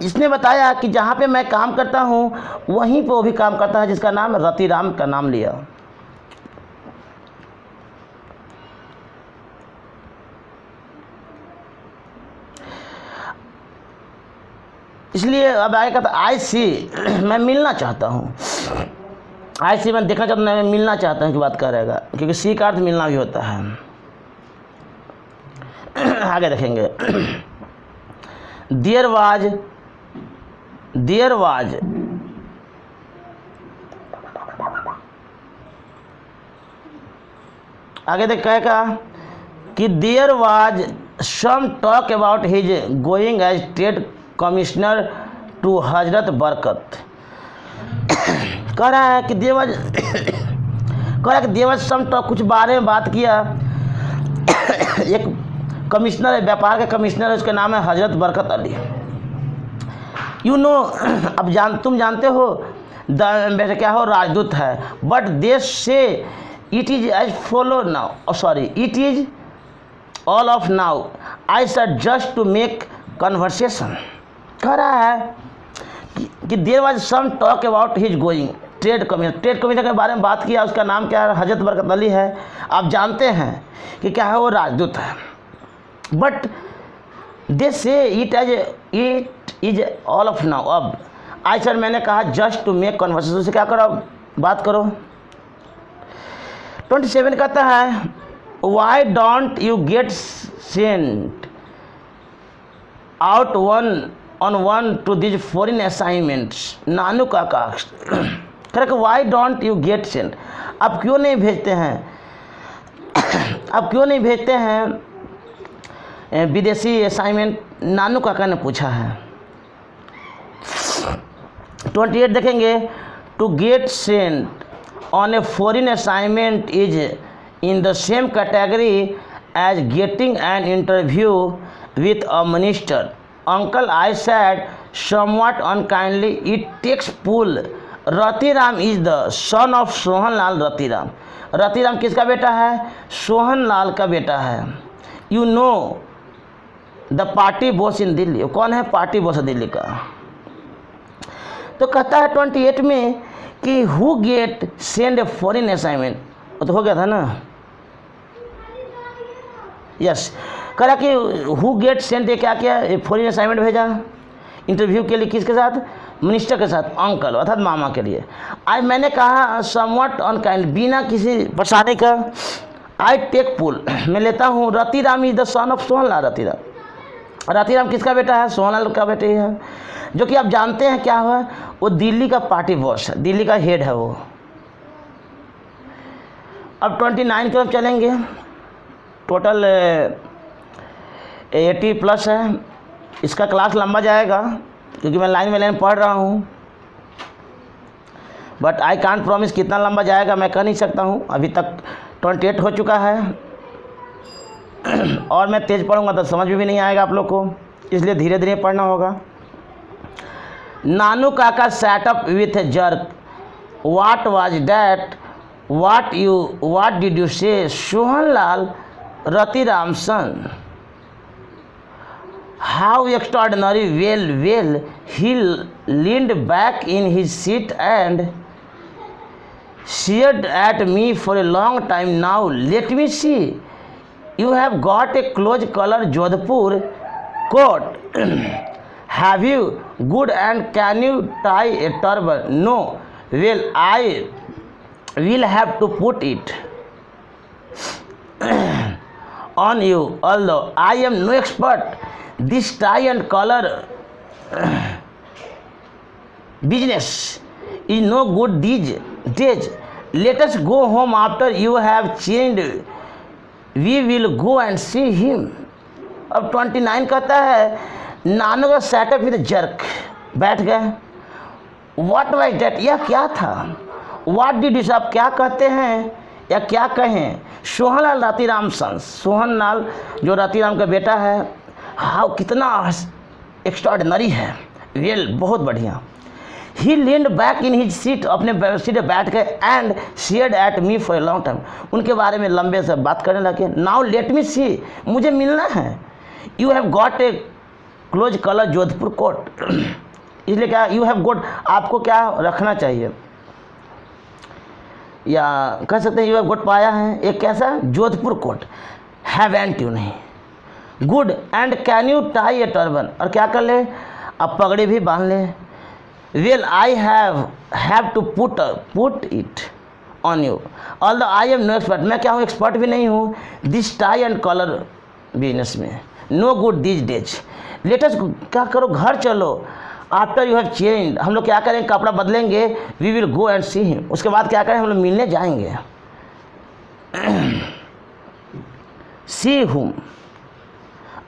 इसने बताया कि जहाँ पे मैं काम करता हूँ वहीं पे वो भी काम करता है, जिसका नाम रतिराम का नाम लिया। इसलिए अब आएगा तो आई सी, मैं मिलना चाहता हूँ, आई सी मैं देखना चाहता हूँ, मैं मिलना चाहता हूँ की बात करेगा, क्योंकि सी का अर्थ मिलना भी होता है। आगे देखेंगे, देयर वाज आगे देख कहेगा कि there was some talk about his going as trade commissioner to Hazrat Barkat. कह रहा है कि देवर सम टॉक, कुछ बारे में बात किया, एक कमिश्नर है, व्यापार के कमिश्नर है, उसका नाम है हजरत बरकत अली। यू नो, अब तुम जानते हो, द क्या हो, राजदूत है, but they say it is as follow now, sorry it is all off now, I said just to make conversation. कह रहा है कि there was some talk about his going trade commissioner के बारे में बात किया, उसका नाम क्या है, हजरत बरकत अली है। आप जानते हैं कि क्या है, वो राजदूत है, but they say it is all off now, अब आई सर मैंने कहा जस्ट टू मेक कन्वर्सेशन, से क्या करो, बात करो। 27 कहता है why don't you get sent out one to this foreign assignments, Nanu Kaka correct, why don't you get sent, आप क्यों नहीं भेजते हैं, आप क्यों नहीं भेजते हैं विदेशी असाइनमेंट, नानू काका ने पूछा है। 28 देखेंगे, to get sent on a foreign assignment is in the same category as getting an interview with a minister, uncle I said somewhat unkindly, it takes pull. Ratiram is the son of Sohan Lal Ratiram, Ratiram किसका बेटा है, सोहन लाल का बेटा है। You know the party boss in Delhi, कौन है पार्टी बॉस दिल्ली का। तो कहता है 28 में कि who get send A foreign assignment, वो तो हो गया था ना, यस, करा कि हु गेट सेंट, ये क्या किया, फॉरेन असाइनमेंट भेजा इंटरव्यू के लिए, किसके साथ, मिनिस्टर के साथ, अंकल अर्थात मामा के लिए। आज मैंने कहा समवट अनकाइंड, बिना किसी परेशानी का, आई टेक पुल, मैं लेता हूँ, Ratiram is the son of Sohanlal. Ratiram किसका बेटा है, सोहनलाल का बेटे है, जो कि आप जानते हैं क्या हुआ, वो दिल्ली का पार्टी बॉस है, दिल्ली का हेड है वो। अब 29 की तरफ चलेंगे, टोटल 80+ है, इसका क्लास लंबा जाएगा क्योंकि मैं लाइन पढ़ रहा हूँ, बट आई कांट प्रॉमिस कितना लंबा जाएगा मैं कह नहीं सकता हूँ। अभी तक 28 हो चुका है और मैं तेज़ पढ़ूंगा तो समझ में भी नहीं आएगा आप लोग को, इसलिए धीरे धीरे पढ़ना होगा। Nanu Kaka sat up with a jerk, what was that, what did you say, Sohanlal Ratiram son, how extraordinary, well, he leaned back in his seat and stared at me for a long time. Now let me see, you have got a close color Jodhpur coat, have you, good, and can you tie a turban? No, well, I will have to put it on you, although I am no expert. This tie and collar business is no good these days. Let us go home after you have changed. We will go and see him. अब 29 कहता है नानू का सेटअप विद जर्क, बैठ गए। व्हाट वाज दैट, यह क्या था, व्हाट डिड यू, आप क्या कहते हैं या क्या कहें, सोहनलाल रतिराम सन, सोहनलाल जो रतिराम का बेटा है, हाउ कितना एक्स्ट्राऑर्डिनरी है, वेल बहुत बढ़िया, he leaned back in his seat, अपने सीट पर बैठ गए, and stared at me for a long time, उनके बारे में लंबे से बात करने लगे। नाउ लेट मी सी, मुझे मिलना है, you have got a close collar Jodhpur coat, इसलिए क्या, यू हैव गॉट, आपको क्या रखना चाहिए, या कह सकते हैं यू हैव गॉट, पाया है एक कैसा जोधपुर कोट, हैवेंट यू नहीं, good, and can you tie a turban, और क्या कर ले, अब पगड़ी भी बांध ले, well I have to put it on you, although I am no expert, मैं क्या हूँ, एक्सपर्ट भी नहीं हूँ, this tie and collar business में, no good this days, latest, क्या करो, घर चलो, आफ्टर यू हैव चेंज, हम लोग क्या करेंगे, कपड़ा बदलेंगे, we will go and see him, उसके बाद क्या करें, हम लोग मिलने जाएंगे, सी हुम,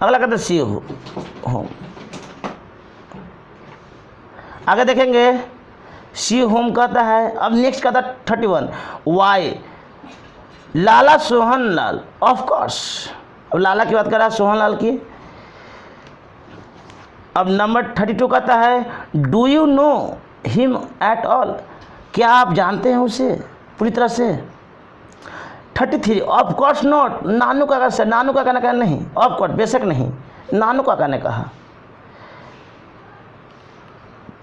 अगला कहते सी होम, आगे देखेंगे सी होम कहता है। अब नेक्स्ट कहता है 31, why, Lala Sohanlal, of course, अब लाला की बात कर रहा है, सोहनलाल की। अब नंबर 32 कहता है, do you know him at all, क्या आप जानते हैं उसे पूरी तरह से। 33, ऑफ कोर्स नॉट, नानू काका से, नानू काका ने कहा नहीं, ऑफ कोर्स बेशक नहीं, नानू काका ने कहा।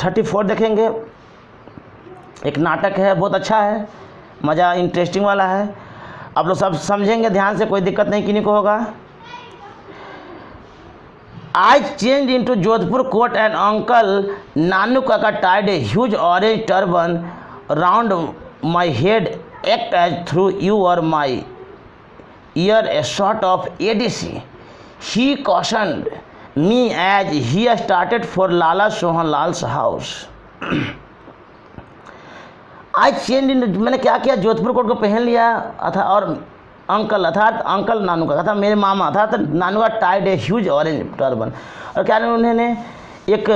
34 देखेंगे, एक नाटक है, बहुत अच्छा है, मज़ा इंटरेस्टिंग वाला है, आप लोग सब समझेंगे ध्यान से, कोई दिक्कत नहीं किन्हीं को होगा। I changed into Jodhpur coat and uncle Nanu Kaka tied a huge orange turban round my head, act as through you or my ear a sort of ADC. He cautioned me as he started for Lala Sohanlal's house. I changed into, मैंने क्या किया, जोधपुर कोट को पहन लिया था, और अंकल अर्थात अंकल नानू का था, मेरे मामा अर्थात नानू का tied a huge orange turban, और क्या उन्होंने एक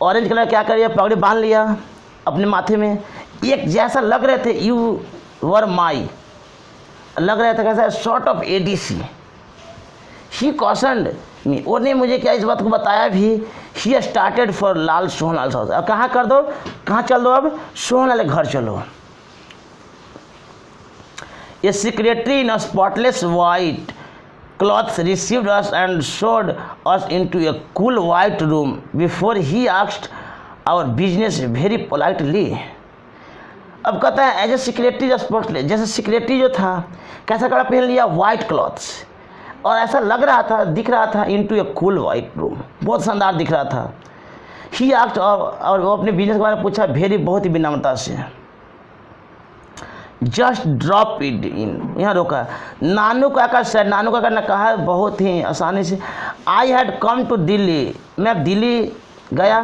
ऑरेंज कलर क्या कर लिया, पगड़ी बांध लिया अपने माथे में, एक जैसा लग रहे थे, यू वर माई, लग रहा था कैसा, सॉर्ट ऑफ ADC। ही कॉशनड मी, उन्होंने मुझे क्या इस बात को बताया भी, he started for Lal Sohanlal house, अब कहाँ कर दो, कहाँ चल दो, अब सोहनलाल घर चलो। A secretary in a spotless white clothes received us and showed us into a cool white room before he asked our business very politely. अब कहता है एज ए सेक्रेटरी स्पोर्टलेस, जैसे सेक्रेटरी जो था कैसा कपड़ा पहन लिया, वाइट क्लॉथ्स, और ऐसा लग रहा था, दिख रहा था इनटू ए कूल वाइट रूम, बहुत शानदार दिख रहा था। ही आस्क्ड, और वो अपने बिजनेस के बारे में पूछा वेरी, बहुत ही विनम्रता से। जस्ट ड्रॉप इट इन, यहाँ रोका। नानू काका सर, नानू काका ने कहा बहुत ही आसानी से, I had come to Delhi, मैं दिल्ली गया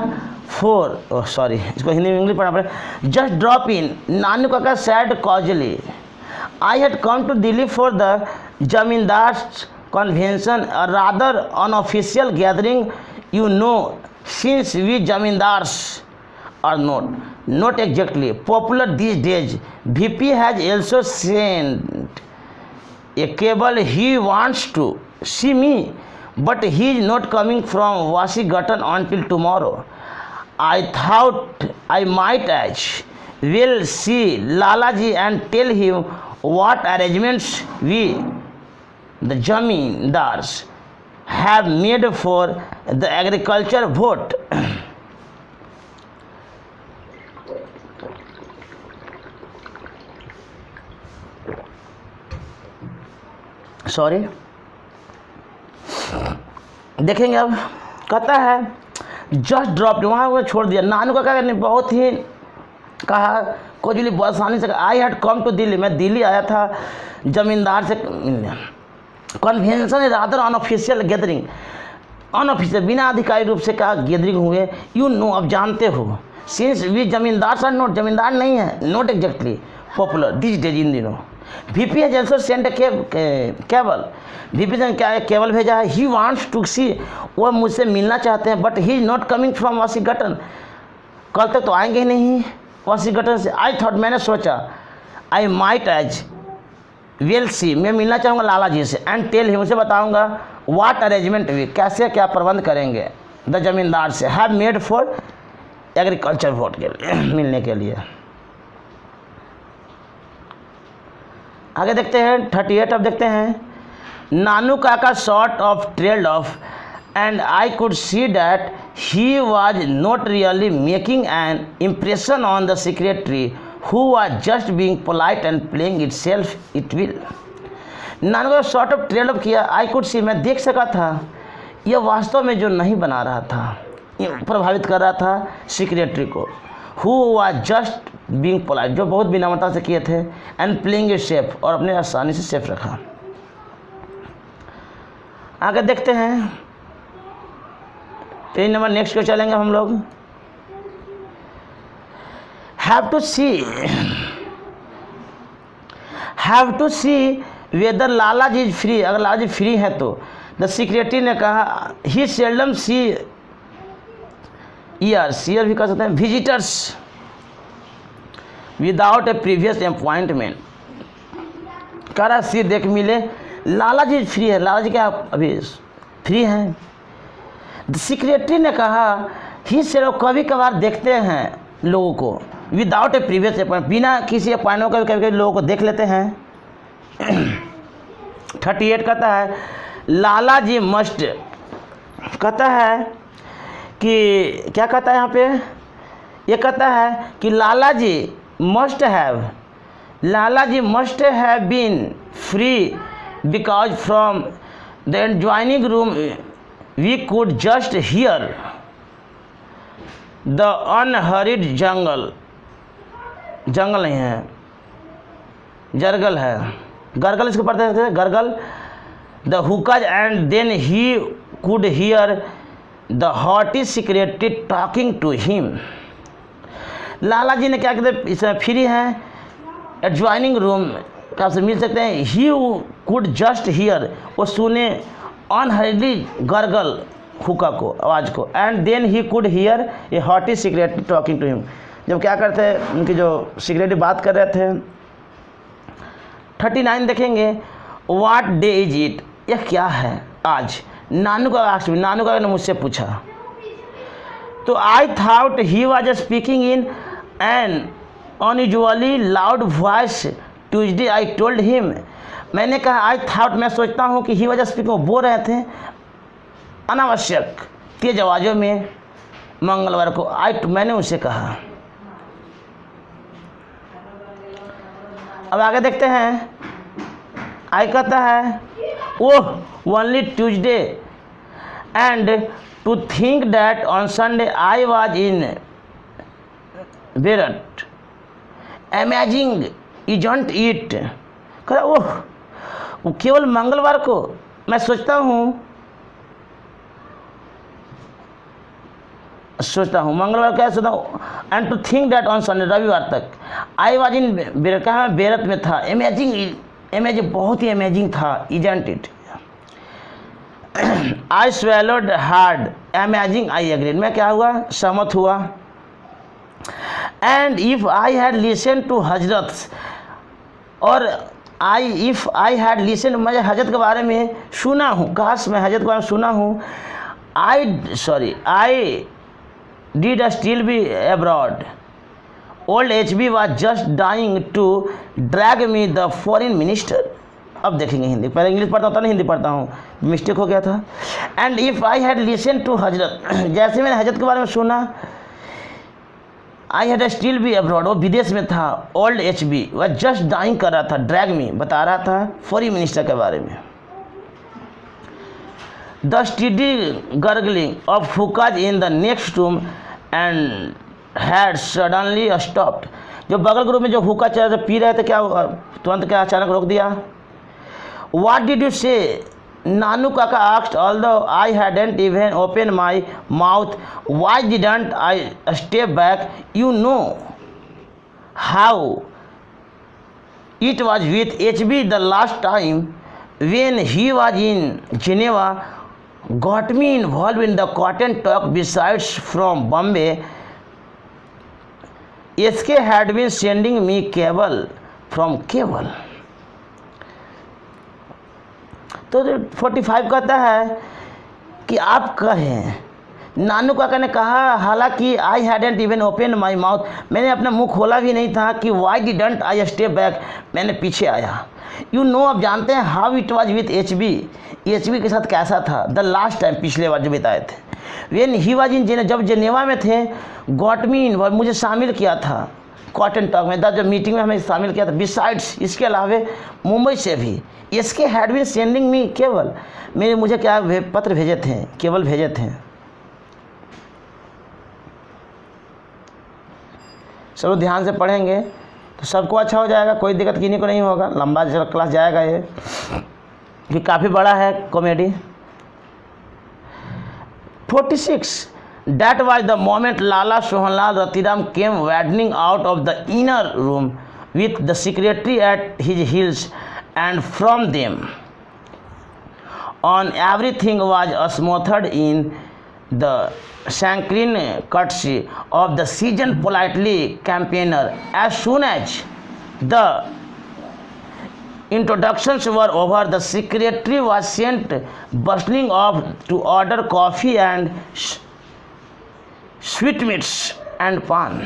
फॉर, सॉरी इसको हिंदी में इंग्लिश पढ़ना पड़ेगा। जस्ट ड्रॉप इन, नानू काका said casually, I had come to Delhi for the zamindars convention, a rather unofficial gathering, you know, since we zamindars are not exactly popular these days. VP has also sent a cable, he wants to see me, but he is not coming from Washington until tomorrow. I thought I might as well see Lalaji and tell him what arrangements we, the Jamindars, have made for the agriculture vote. Sorry, देखेंगे अब। कहता है जस्ट ड्रॉप, वहाँ वो छोड़ दिया। नानू काका ने बहुत ही कहा कोजली बहुत आसानी से, I had come to Delhi, मैं दिल्ली आया था जमींदार से मिलने। कन्वेंशन है रादर अनऑफिशियल गैदरिंग, अनऑफिशियल बिना आधिकारिक रूप से कहा गैदरिंग हुए। यू नो, अब जानते हो, since we zamindar are not, जमींदार नहीं है, not exactly popular this days, इन दिनों। VP has also send cable, VP ने क्या केबल भेजा है। ही वांट्स टू सी, वो मुझसे मिलना चाहते हैं, but he is not coming from Washington, कल तक तो आएंगे ही नहीं वाशिंगटन से। आई थॉट, मैंने सोचा, आई माइट एज वेल सी, मैं मिलना चाहूँगा लाला जी से, एंड टेल हिम, उसे बताऊँगा व्हाट अरेंजमेंट वी, कैसे क्या प्रबंध करेंगे द जमींदार से, have made for agriculture vote के लिए, मिलने के लिए। आगे देखते हैं 38। अब देखते हैं, नानू काका sort of trailed of and I could see that he was not really making an impression on the secretary who was just being polite and playing itself it will. नानू का सॉर्ट ऑफ ट्रेल ऑफ किया, आई कुड सी, मैं देख सका था, यह वास्तव में जो नहीं बना रहा था, प्रभावित कर रहा था सेक्रेटरी को। who was just being polite, जो बहुत विनम्रता से किए थे, and playing it safe, और अपने आसानी से सेफ रखा। आगे देखते हैं पेज नंबर नेक्स्ट को चलेंगे हम लोग। have to see whether Lalaji is free, अगर लालाजी फ्री है तो। द सेक्रेटरी ने कहा ही सेल्डम सी ईयर भी कह सकते हैं, visitors without A previous appointment. कह रहा सी देख मिले, लालाजी फ्री है, लालाजी क्या अभी फ्री हैं। द सेक्रेटरी ने कहा ही से कभी कभार देखते हैं लोगों को, विदाउट ए प्रीवियस अपॉइंट, बिना किसी अपॉइंटमेंट का कभी कभी लोगों को देख लेते हैं। 38 कहता है लाला जी मस्ट, कहता है कि क्या कहता है यहाँ पे, ये कहता है कि Lala ji must have been free because from the adjoining room we could just hear the unhurried jungle नहीं है, जरगल है, गरगल इसको पढ़ते थे, gurgle, the hookahs, and then he could hear the haughty secretary talking to him. Lala ji ने क्या कहते, इसमें फ्री हैं, एडजॉइनिंग रूम का आपसे मिल सकते हैं। ही कुड जस्ट हियर, वो सुने अनहरिडली गरगल हुक्का को, आवाज़ को, and then he could hear a haughty secretary talking to him, जब क्या करते हैं उनकी जो सेक्रेटरी बात कर रहे थे। 39 देखेंगे, व्हाट डे इज इट, यह क्या है आज। नानू का ने मुझसे पूछा, तो I thought he was speaking in an unusually loud voice Tuesday, I told him, मैंने कहा आई थाउट, मैं सोचता हूँ कि ही वाज स्पीकिंग, वो बोल रहे थे अनावश्यक तेज आवाज़ों में मंगलवार को, मैंने उसे कहा। अब आगे देखते हैं, आई कहता है only Tuesday, and to think that on Sunday I was in Beirut. Amazing, isn't it? कह ओह, वो केवल मंगलवार को मैं सोचता हूँ मंगलवार क्या सोचता हूँ, and to think that on Sunday, रविवार तक आई वाज इन बेरत, कहा मैं बेरत में था। अमेजिंग बहुत ही अमेजिंग था, isn't it. I swallowed hard, amazing, I agreed, मैं क्या हुआ, सहमत हुआ। And if I had listen to Hazrat, और इफ आई हैड लिसन, मैं हजरत के बारे में सुना हूँ, काश मैं हजरत के बारे में सुना हूँ। आई did still be abroad. Old HB was just dying to drag me the foreign minister. अब देखेंगे हिंदी, पहले इंग्लिश पढ़ता था ना, हिंदी पढ़ता हूँ, मिस्टेक हो गया था। And if I had listen to Hazrat, जैसे मैंने हजरत के बारे में सुना, I had still be abroad, वो विदेश में था। ओल्ड HB वह जस्ट डाइंग कर रहा था, ड्रैग मी बता रहा था फॉरेन मिनिस्टर के बारे में। The steady gurgling of hookahs in the next room and had suddenly stopped. जो बगल के रूम में जो हुक्का चल रहे पी रहे थे, क्या तुरंत क्या अचानक रोक दिया। What did you say? नानू काका asked, although I hadn't even opened my mouth. Why didn't I step back? You know how it was with HB the last time when he was in Geneva. Got me involved in the cotton talk. Besides, from Bombay, SK had been sending me cable from cable. तो 45 कहता है कि आप कहें, नानू काका ने कहा, हालांकि आई hadn't even open my mouth, मैंने अपना मुंह खोला भी नहीं था, कि Y didn't I step back, मैंने पीछे आया। यू नो, आप जानते हैं, how it was with HB के साथ कैसा था, द लास्ट टाइम, पिछले बार जो बिताए थे, when he was in Geneva, जब जेनेवा में थे। गॉट मी इन, मुझे शामिल किया था कॉटन टॉक में, जब मीटिंग में हमें शामिल किया था। बिसाइड्स, इसके अलावा मुंबई से भी इसके हैड बीन सेंडिंग मी केवल, मुझे क्या पत्र भेजे थे, केवल भेजे थे। चलो ध्यान से पढ़ेंगे तो सबको अच्छा हो जाएगा, कोई दिक्कत किसी को नहीं होगा। लंबा क्लास जाएगा ये, कि काफ़ी बड़ा है comedy. 46 That was the moment Lala Sohanlal Ratiram came waddling out of the inner room with the secretary at his heels, and from them on everything was smothered in the sanguine courtesy of the seasoned politely campaigner. As soon as the introductions were over, the secretary was sent bustling off to order coffee and sweetmeats and pan.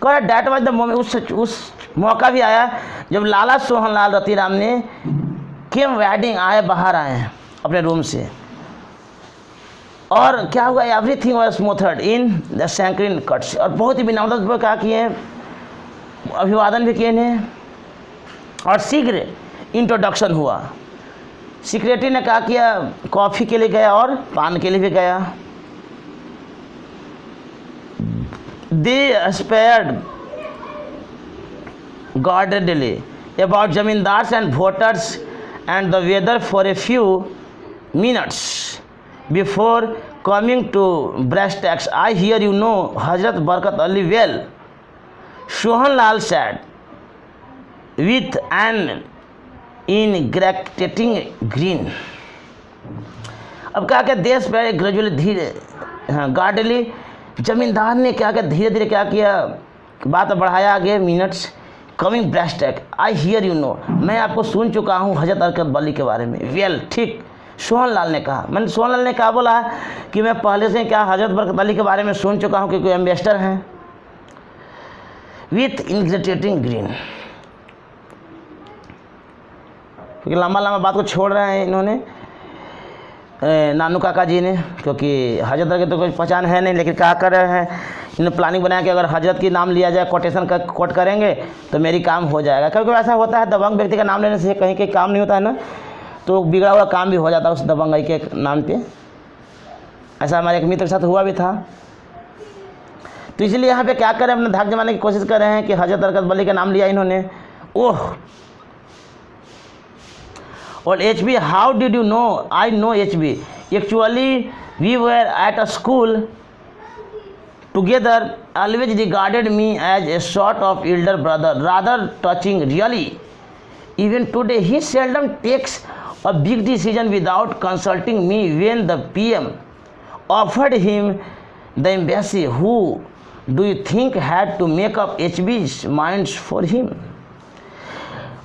That was the moment, उस मौका भी आया जब लाला सोहनलाल रतिराम ने केम वेडिंग आए, बाहर आए अपने रूम से, और क्या हुआ, everything was smoothed in the saccharine cuts, और बहुत ही विनम्रता क्या किए, अभिवादन भी किए इन्हें, और शीघ्र इंट्रोडक्शन हुआ। सेक्रेटरी ने क्या किया, कॉफ़ी के लिए गया और पान के लिए भी गया। दे spared guardedly about zamindars and voters and the weather for a few minutes before coming to brass tacks. I hear you know Hazrat Barkat Ali well, Sohanlal said with an ingratiating grin. अब क्या क्या देश पे ग्रेजुअली धीरे, हाँ, गार्डली, जमींदार ने क्या क्या धीरे धीरे क्या किया, बात बढ़ाया आगे, minutes, coming breast tag, I hear you know, मैं आपको सुन चुका हूँ हजरत बरकत अली के बारे में, वेल, ठीक, सोहनलाल ने कहा। मैंने सोहनलाल ने क्या बोला कि मैं पहले से क्या हजरत बरकत अली के बारे में सुन चुका हूँ, क्योंकि एम्बेसडर हैं, विथ इंग्रेटिएटिंग ग्रीन, क्योंकि लंबा लंबा बात को छोड़ रहे हैं इन्होंने, नानू काका जी ने, क्योंकि हजरत की तो कोई पहचान है नहीं, लेकिन क्या कर रहे हैं, इन्होंने प्लानिंग बनाया कि अगर हजरत की नाम लिया जाए, कोटेशन का कोट करेंगे तो मेरी काम हो जाएगा, क्योंकि ऐसा होता है दबंग व्यक्ति का नाम लेने से कहीं काम नहीं होता है ना, तो बिगड़ा हुआ काम भी हो जाता उस दबंगई के नाम पे। ऐसा हमारे एक मित्र के साथ हुआ भी था। तो इसलिए यहाँ पे क्या करें, अपना धाक जमाने की कोशिश कर रहे हैं कि हजरत बरकत वली का नाम लिया इन्होंने। ओह, और HB, how did you know? I know HB, actually we were at a school together, always regarded me as a sort of elder brother, rather touching really. Even today he seldom takes a big decision without consulting me. When the PM offered him the embassy, who do you think had to make up HB's minds for him?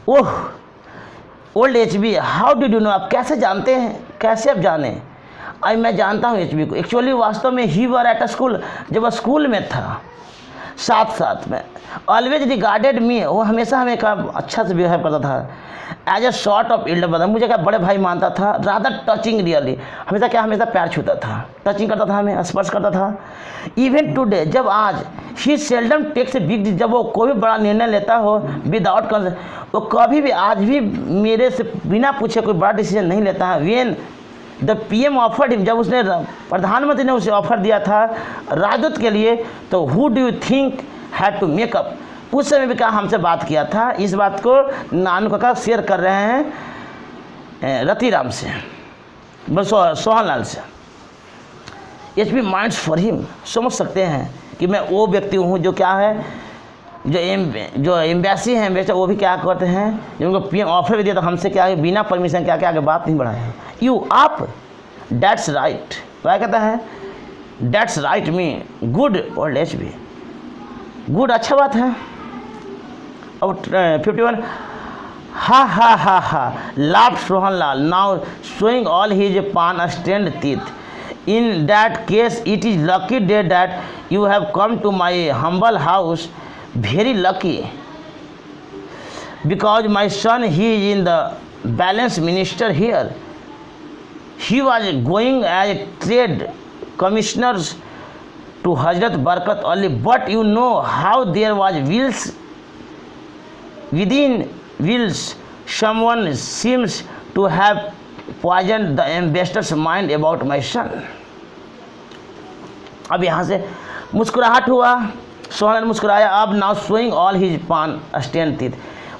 Oh, old HB, how did you no? आप कैसे जानते हैं, कैसे आप जाने? आई, मैं जानता हूँ HB को। एक्चुअली वास्तव में ही वर एट अ स्कूल, जब वह स्कूल में था साथ साथ में, ऑलवेज रिगार्डेड मी, वो हमेशा हमें का अच्छा से बिहेव करता था। As a sort of elder brother, मुझे क्या बड़े भाई मानता था। रादर टचिंग रियली, हमेशा क्या, हमेशा प्यार छूता था, टचिंग करता था, हमें स्पर्श करता था। इवन टुडे, जब आज, ही सेल्डम टेक्स ए बिग, जब वो कोई भी बड़ा निर्णय लेता हो विदाउट कंसल्ट, वो कभी भी आज भी मेरे से बिना पूछे कोई बड़ा डिसीजन नहीं लेता है। When the PM offered him, जब उसने प्रधानमंत्री ने उसे ऑफर दिया था राजदूत के लिए, तो who do you think had to make up, उस समय भी क्या हमसे बात किया था। इस बात को नानू काका शेयर कर रहे हैं रतिराम से, सोहनलाल से। HB माइंड्स फॉर हिम, समझ सकते हैं कि मैं वो व्यक्ति हूँ जो क्या है, जो एम्बेसी है, एम्बेसडर, वो भी क्या करते हैं, जिनको PM ऑफर भी दिया था हमसे क्या है, बिना परमिशन क्या क्या आगे बात नहीं बढ़ाए। यू आप, डैट्स राइट, क्या कहता है, that's right me, good old HB, good, अच्छा बात है। अब 51, हा हा हा हा, laugh Sohanlal, now showing all his pan stained teeth. In that case, it is lucky day that you have come to my humble house. Very lucky, because my son, he is in the balance minister here. He was going as a trade commissioner to Hazrat Barakat Ali, but you know how there was wheels within wheels. Someone seems to have poisoned the ambassador's mind about my son. अब यहाँ से मुस्कुराहट हुआ, सोहन मुस्कुराया। अब नाउ शोइंग ऑल हिज पान स्टेन टीथ,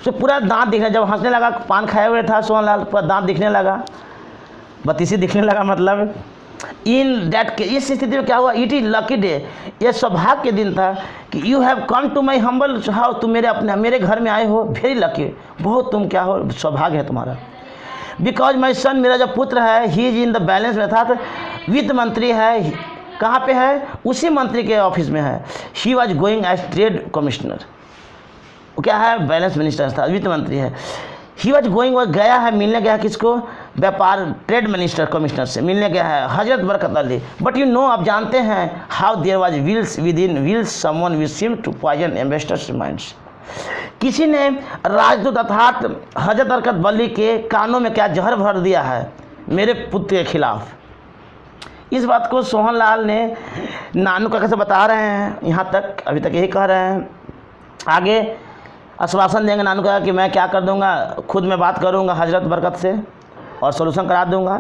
उसे पूरा दांत दिखने, जब हंसने लगा, पान खाए हुए था सोहनलाल, पूरा दांत दिखने लगा, बत्तीसी दिखने लगा। मतलब इन डैट के, इस स्थिति में क्या हुआ, इट इज लकी डे, ये सौभाग्य के दिन था कि you have come to my humble house, तुम मेरे घर में आए हो। वेरी लकी, बहुत तुम क्या हो, सौभाग्य है तुम्हारा। बिकॉज माई सन, मेरा जो पुत्र है, ही इज इन द बैलेंस में था, वित्त मंत्री है। कहाँ पे है, उसी मंत्री के ऑफिस में है। He was going as trade commissioner, वो क्या है, बैलेंस मिनिस्टर था, वित्त मंत्री है। ही वॉज गोइंग, वो गया है, मिलने गया है किसको, व्यापार ट्रेड मिनिस्टर कमिश्नर से मिलने गया है, हजरत Barkat Ali. But you know, आप जानते हैं, how there was wheels within wheels, someone will seem to poison ambassadors minds, किसी ने राजदूत अर्थात हजरत बरकत अली के कानों में क्या जहर भर दिया है मेरे पुत्र के खिलाफ। इस बात को सोहनलाल ने नानू काका से बता रहे हैं, यहाँ तक अभी तक यही कह रहे हैं। आगे आश्वासन देंगे नानू काका कि मैं क्या कर दूंगा, खुद मैं बात करूंगा हजरत बरकत से और सोल्यूशन करा दूंगा,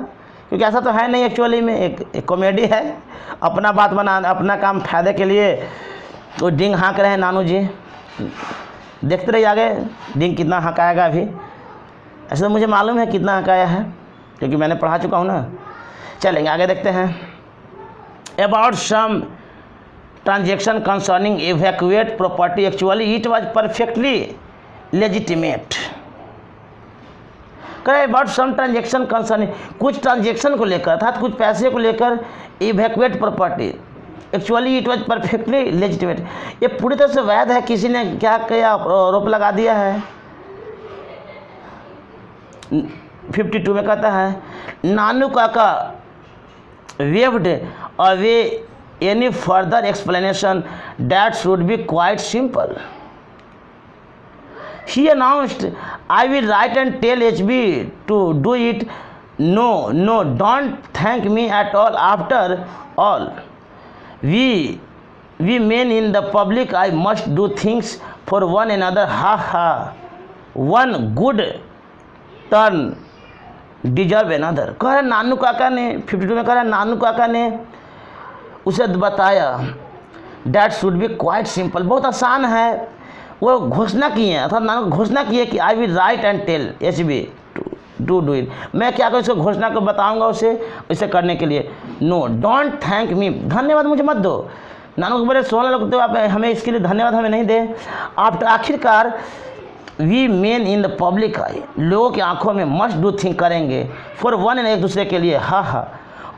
क्योंकि ऐसा तो है नहीं। एक्चुअली में एक कॉमेडी है, अपना बात बना, अपना काम फायदे के लिए तो डिंग हाँक रहे हैं नानू जी। देखते रहिए आगे डिंग कितना हँकाएगा। अभी ऐसे तो मुझे मालूम है कितना हँकाया है, क्योंकि मैंने पढ़ा चुका हूँ ना। चलेंगे आगे, देखते हैं। About some transaction concerning evacuate property, actually it was perfectly legitimate. कहे अबाउट सम ट्रांजेक्शन कंसर्निंग, कुछ ट्रांजेक्शन को लेकर अर्थात कुछ पैसे को लेकर evacuate property, actually it was perfectly legitimate, ये पूरी तरह से वैध है। किसी ने क्या किया, आरोप लगा दिया है। 52 में कहता है, नानू काका waived away any further explanation that should be quite simple. He announced, I will write and tell HB to do it. No, don't thank me at all. After all, we men in the public, I must do things for one another. Ha ha. One good turn deserve another. कह रहे नानू काका ने 52 में कह रहे नानू काका ने उसे बताया that should be quite simple, बहुत आसान है। वो घोषणा किए हैं, अर्थात नानू घोषणा किए कि I will write and tell H B to do it, मैं क्या करूँ, उसको घोषणा को बताऊंगा उसे करने के लिए। नो डोंट थैंक मी, धन्यवाद मुझे मत दो। नानू को बोले सोहन लोग तो आप हमें इसके लिए धन्यवाद हमें नहीं दे। आप आखिरकार we men in the public eye, लोगों की आंखों में मस्ट डू थिंक करेंगे फॉर वन, एक दूसरे के लिए, ha ha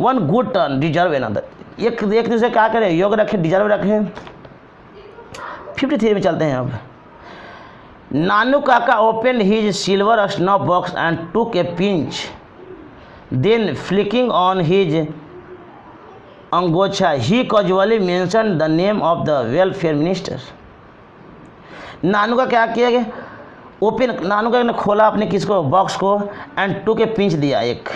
one good turn deserve another, एक दूसरे क्या करें, योग रखें, डिजर्व रखें। 53 में चलते हैं अब। Nanu Kaka open his silver snuff box and took a pinch, then flicking on his angocha he casually mention the name of the welfare minister. Nanu का क्या किया गया, ओपन, नानू का ने खोला अपने किसको, बॉक्स को, एंड टुक ए पिंच दिया एक,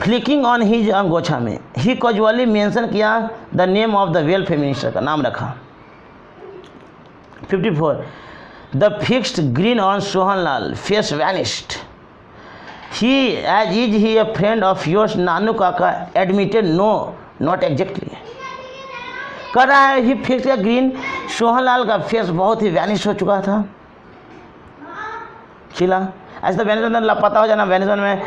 फ्लिकिंग ऑन हिज अंगोछा में ही कैजुअली मेंशन किया the name of the welfare minister, का नाम रखा। 54 the fixed grin on Sohanlal face vanished, he as is he a friend of yours, Nanu Kaka admitted no not exactly. कर रहा है ही फिक्स का ग्रीन, सोहनलाल का फेस बहुत ही वैनिश हो चुका था, खिला ऐसा तो वैनिजन लापता हो जाना। वैनिजन में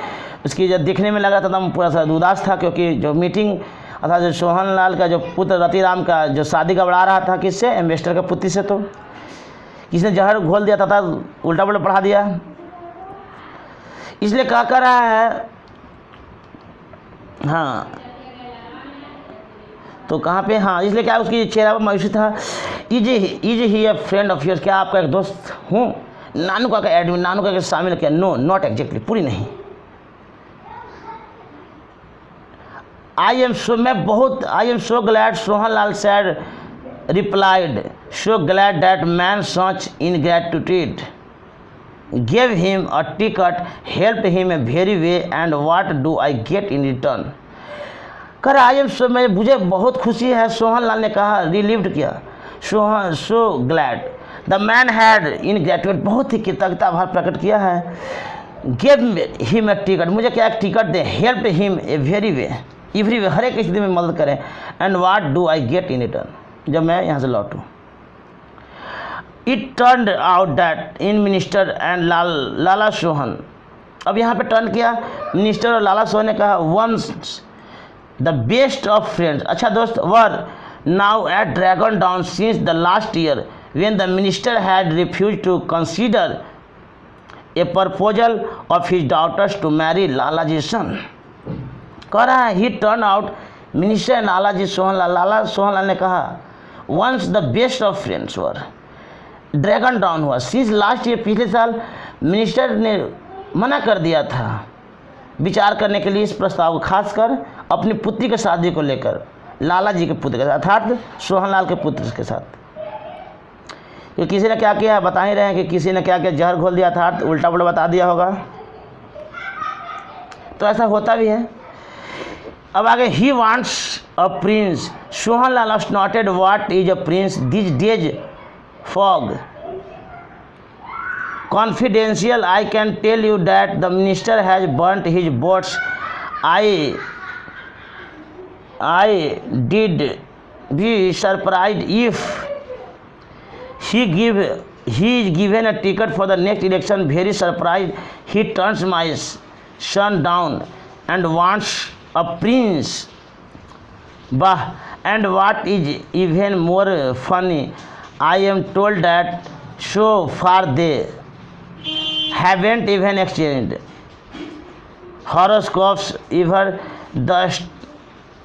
उसकी जब दिखने में लगा था तब पूरा सा उदास था, क्योंकि जो मीटिंग अर्थात जो सोहनलाल का जो पुत्र रतिराम का जो शादी का बढ़ा रहा था किससे, एम्बेसडर का पुत्री से, तो किसने जहर घोल दिया था उल्टा पुल्टा पढ़ा दिया। इसलिए क्या कर रहा है, हाँ तो कहाँ पे, हाँ इसलिए क्या उसकी चेहरा पर मायूसी था। Is he a friend of yours, क्या आपका एक दोस्त हूँ। नानू का एडमिट, नानू का शामिल किया, नो नॉट एग्जैक्टली, पूरी नहीं। I am so glad, Sohanlal sad replied, so glad that man such ingratitude, gave him a ticket, helped him a very way, and what do I get in return। कर आई एम सो, मुझे बहुत खुशी है, सोहनलाल ने कहा, रिलीव्ड किया, so glad the man had in gratitude, बहुत ही कृतज्ञता भाव प्रकट किया है। गिव हिम ए टिकट, मुझे क्या एक टिकट दे, help him a very way, every way, हर एक स्थिति में मदद करें, and what do I get in return, जब मैं यहाँ से लौटूँ। It turn out that in minister and Lala Sohan, अब यहाँ पे टर्न किया, मिनिस्टर और लाला सोहन ने कहा, once the best of friends, अच्छा दोस्त, were now at dragon down since the last year when the minister had refused to consider a proposal of his daughters to marry Lalaji's son। कह रहा है, he turned out minister and Lalaji Sohanlal, लाला सोहनलाल ने कहा, once the best of friends were dragon down हुआ, since last year, पिछले साल मिनिस्टर ने मना कर दिया था विचार करने के लिए इस प्रस्ताव को, खासकर अपनी पुत्री के शादी को लेकर, लाला जी के पुत्र के साथ, अर्थात सोहनलाल के पुत्र के साथ। कि किसी ने क्या किया, बता ही रहे हैं कि किसी ने क्या किया, जहर घोल दिया था, उल्टा पुल्टा बता दिया होगा, तो ऐसा होता भी है। अब आगे, he wants a prince, Sohanlal snorted, what is a prince these days fog, confidential, I can tell you that the minister has burnt his boats, I did be surprised if he is given a ticket for the next election, very surprised, he turns my son down and wants a prince। Bah, and what is even more funny, I am told that so far they haven't even exchanged horoscopes, even the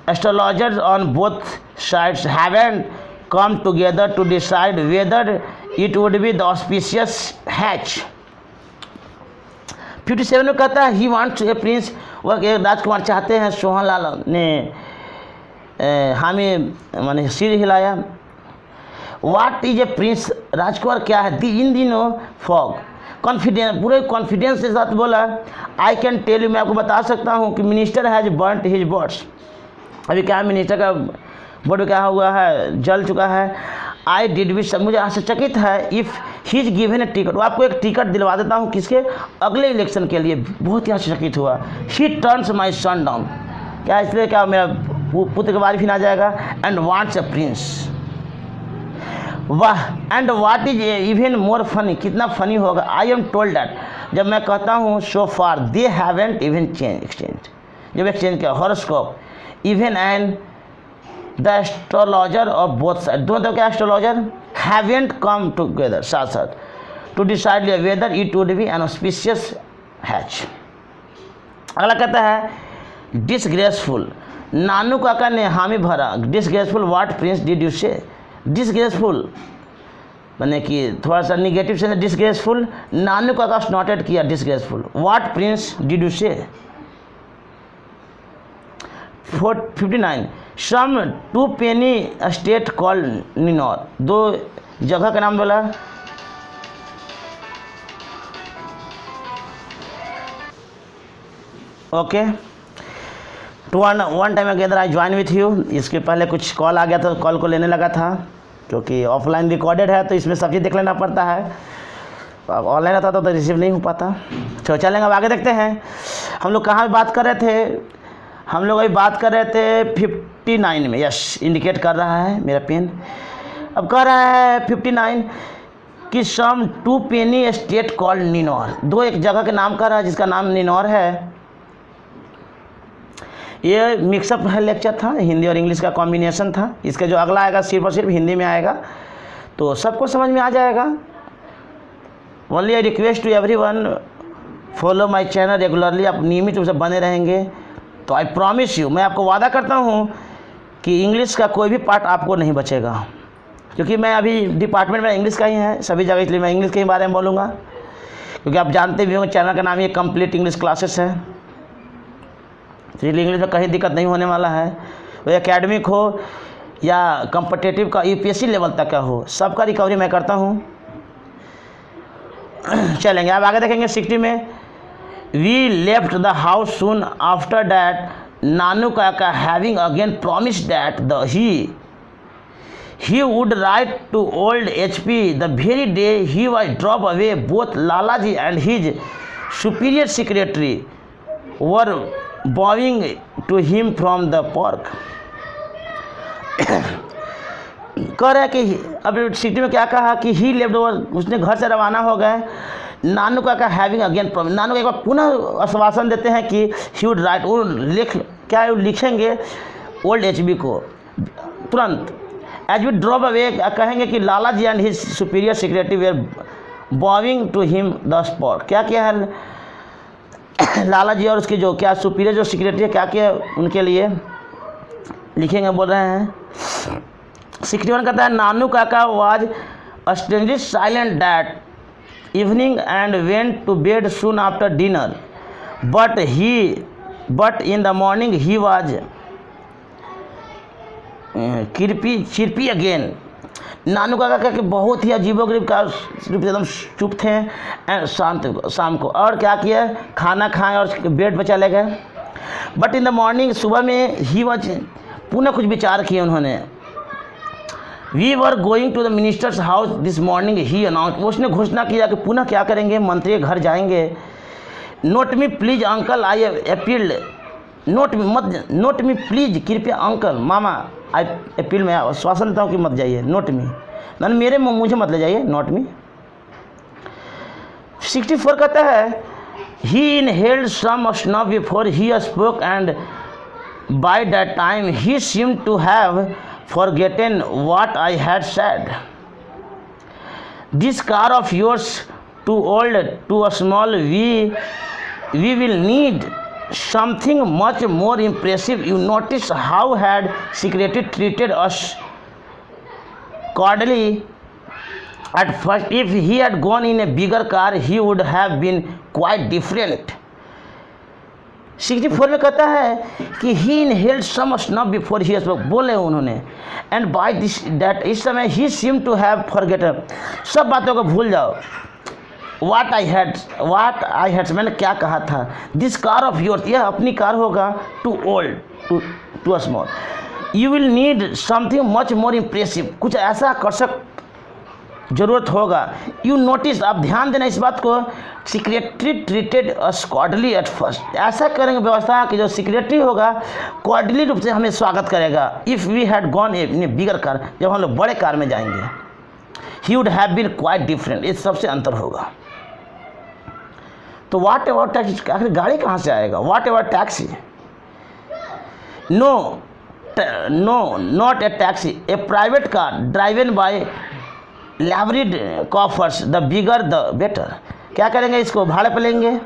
astrologers on both sides haven't come together to decide whether it would be the auspicious hatch। 57 में कहता है, ही वांट्स ए प्रिंस, वह एक राजकुमार चाहते हैं, सोहनलाल ने हामी माने सिर हिलाया। व्हाट इज ए प्रिंस, राजकुमार क्या है, इन दिनों फॉग, कॉन्फिडेंस, पूरे कॉन्फिडेंस के साथ बोला, आई कैन टेल यू, मैं आपको बता सकता हूँ कि minister has burnt his boats, अभी क्या मिनिस्टर का बोर्ड क्या हुआ है, जल चुका है। आई डिड विश, मुझे आश्चर्यचकित है, if he is given A ticket, वो आपको एक टिकट दिलवा देता हूँ किसके, अगले इलेक्शन के लिए। बहुत ही आश्चर्यचकित हुआ। ही टर्न्स माई सन डाउन, क्या इसलिए क्या मेरा पुत्र के बारे फिर आ जाएगा। एंड वांट्स अ प्रिंस, वाह। And what is even more funny, कितना फनी होगा। आई एम टोल्ड दैट, जब मैं कहता हूँ so far they haven't even exchange, जब एक्सचेंज किया। Horoscope even and the astrologer of both side, दोनों तरफ के एस्ट्रोलॉजर हैवेंट कम टुगेदर, साथ साथ to decide whether it would be an auspicious hatch. अगला कहता है डिसग्रेसफुल, नानू काका ने हामी भरा। Disgraceful, what Prince did you से। डिसग्रेसफुल माने कि थोड़ा सा निगेटिव से डिसग्रेसफुल, नानू काका स्नॉटेड किया disgraceful. What Prince did you से। 59 सम 2 पेनी स्टेट कॉल्ड निनौर, दो जगह का नाम बोला। Okay, to one time together I join with you. इसके पहले कुछ कॉल आ गया था, कॉल को लेने लगा था, क्योंकि ऑफलाइन रिकॉर्डेड है तो इसमें सब चीज़ देख लेना पड़ता है। अब ऑनलाइन रहता तो रिसीव नहीं हो पाता। तो चलेंगे, अब आगे देखते हैं। हम लोग कहाँ बात कर रहे थे, हम लोग अभी बात कर रहे थे 59 में। यस, इंडिकेट कर रहा है मेरा पेन। अब कह रहा है 59 कि सम 2 पेनी स्टेट कॉल्ड निनौर, दो एक जगह के नाम कर रहा है जिसका नाम निनौर है। ये मिक्सअप है लेक्चर था, हिंदी और इंग्लिश का कॉम्बिनेशन था। इसका जो अगला आएगा सिर्फ और सिर्फ हिंदी में आएगा, तो सबको समझ में आ जाएगा। Only I request to everyone follow my channel regularly, आप नियमित रूप से बने रहेंगे तो आई प्रॉमिस यू, मैं आपको वादा करता हूँ कि इंग्लिश का कोई भी पार्ट आपको नहीं बचेगा, क्योंकि मैं अभी डिपार्टमेंट में इंग्लिश का ही है सभी जगह, इसलिए मैं इंग्लिश के ही बारे में बोलूँगा। क्योंकि आप जानते भी होंगे चैनल का नाम ये कंप्लीट इंग्लिश क्लासेस है, इसलिए इंग्लिश में कहीं दिक्कत नहीं होने वाला है। वो एकेडमिक हो या कॉम्पिटिटिव का यूपीएससी लेवल तक का हो, सबका रिकवरी मैं करता हूँ। चलेंगे, अब आगे देखेंगे 60 में। We left the house soon after that Nanu Kaka having again promise that he would write to old HP the very day he was drove away. Both Lalaji and his superior secretary were bowing to him from the park. कह रहा है कि अब सिटी में क्या कहा कि ही लेफ्ट ओवर, उसने घर से रवाना हो गए। नानू काका हैविंग अगेन प्रॉमिस, नानू का एक बार पुनः आश्वासन देते हैं कि ही वुड राइट, वो क्या लिखेंगे ओल्ड एचबी को तुरंत। एज वी ड्रॉप अवे, कहेंगे कि Lala ji and his superior secretary were bowing to him the spot. क्या किया है लाला जी और उसके जो क्या सुपीरियर जो सेक्रेटरी है क्या किया उनके लिए लिखेंगे, बोल रहे हैं। 61 कहता है Nanu Kaka was strangely silent that evening and went to bed soon after dinner, but in the morning he was chirpy again. Nanu Kaka कहकर बहुत ही अजीबोगरीब का रूप से एकदम चुप थे एंड शाम को, और क्या किया, खाना खाएं और बेड पर चले गए। बट इन द मॉर्निंग, सुबह में ही वाज, पुनः कुछ विचार किए उन्होंने। We were going to the minister's house this morning he announce, उसने घोषणा किया कि पुनः क्या करेंगे, मंत्री के घर जाएंगे। Note me please uncle I appealed, note me please, कृपया अंकल मामा, आई अपील में आश्वासन देता हूँ कि मत जाइए। नोट मी मैंने मुझे मत ले जाइए, नोट मी। 64 कहता है he inhaled some snuff before he spoke and by that time he seemed to have forgotten what I had said. This car of yours too old, too small, we will need something much more impressive. You notice how had secretary treated us cordially at first. If he had gone in a bigger car, he would have been quite different. 64 में कहता है कि he inhaled some snuff before he spoke, बोले उन्होंने, एंड बाय दिस दैट, इस समय he seem to have forgotten, सब बातों को भूल जाओ। व्हाट आई हैड, मैंने क्या कहा था। दिस कार ऑफ योर्स, यह अपनी कार होगा, too old too small, you will need something much more impressive, कुछ ऐसा आकर्षक जरूरत होगा। यू नोटिस, आप ध्यान देना इस बात को, secretary treated us cordially at first, ऐसा करेंगे व्यवस्था कि जो सेक्रेटरी होगा कॉर्डली रूप से हमें स्वागत करेगा। If we had gone in bigger car, जब हम लोग बड़े कार में जाएंगे। He would have been quite different, इस सबसे अंतर होगा। तो वाट एवर टैक्सी, आखिर गाड़ी कहाँ से आएगा? Whatever taxi, no not a taxi, a private car driven by liveried chauffeurs, the bigger the better. क्या करेंगे? इसको भाड़े पर लेंगे।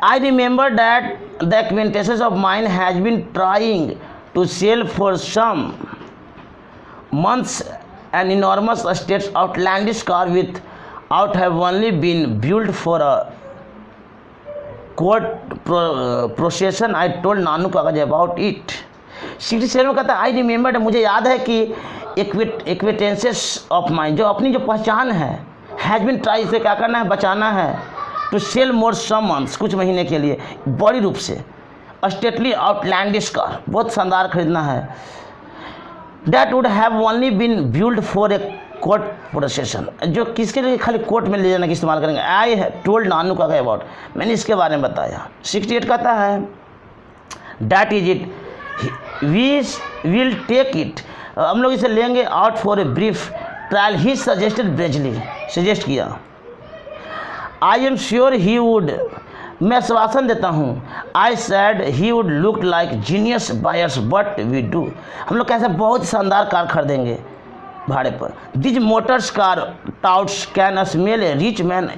I remember that the acquaintances of mine has been trying to sell for some months an enormous estate outlandish car without have only been built for a court procession. I told Nanu Kaga about it. 67 में कहता है, आई रिमेंबर, मुझे याद है कि एक्वेटेंसेस ऑफ माइंड, जो अपनी जो पहचान है, हैज़ बिन ट्राई, इसे क्या करना है? बचाना है। To sell more some months, कुछ महीने के लिए, बड़ी रूप से, स्टेटली आउटलैंडिश कार, बहुत शानदार खरीदना है। That would have only been build for a court procession, जो किसके लिए? खाली कोर्ट में ले जाने का इस्तेमाल करेंगे। आई टोल्ड नानू का अबाउट, मैंने इसके बारे में बताया। 68 कहता है, that is it, we will take it, हम लोग इसे लेंगे out for a brief trial. He suggested breezily, suggest किया। I am sure he would, मैं आश्वासन देता हूँ। I said he would look like genius buyers but we do, हम लोग कैसे बहुत शानदार कार खरीदेंगे भाड़े पर। These motors car touts can smell a rich man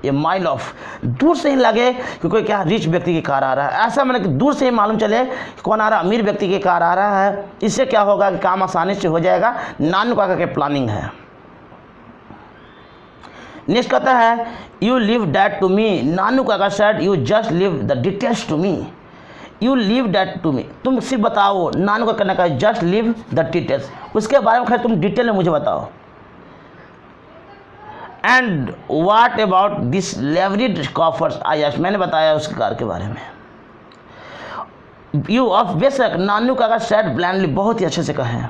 a mile off, दूर से ही लगे कि कोई क्या रिच व्यक्ति की कार आ रहा है, ऐसा मैंने कि दूर से ही मालूम चले कि कौन आ रहा, अमीर व्यक्ति की कार आ रहा है। इससे क्या होगा कि काम आसानी से हो जाएगा। नानू काका के प्लानिंग है। नेक्स्ट कहता है, you leave that to me, Nanu Kaka said, you just leave the details to me, you leave that to me, तुम सिर्फ बताओ। नानू का कहना का जस्ट लीव द डिटेल्स, उसके बारे में खैर तुम डिटेल में मुझे बताओ। And what about this liveried chauffeurs, I asked, मैंने बताया उसके कार के बारे में। यू ऑफ, बेशक, नानू काका सेड ब्लैंडली, बहुत ही अच्छे से कहे।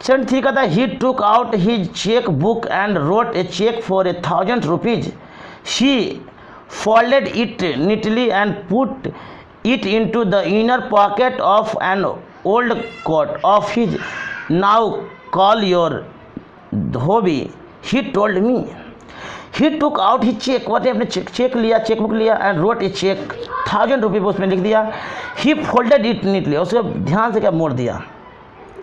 73 कहता है, he took out his cheque book and wrote a cheque for 1000 rupees. She folded it neatly and put it into the inner pocket of an old coat of his. Now call your Dhobi, he told me. He took out his check, what अपने चेक लिया, चेकबुक लिया, and wrote a check 1000 रुपये उसमें लिख दिया। He folded it neatly, उसको ध्यान से क्या मोड़ दिया,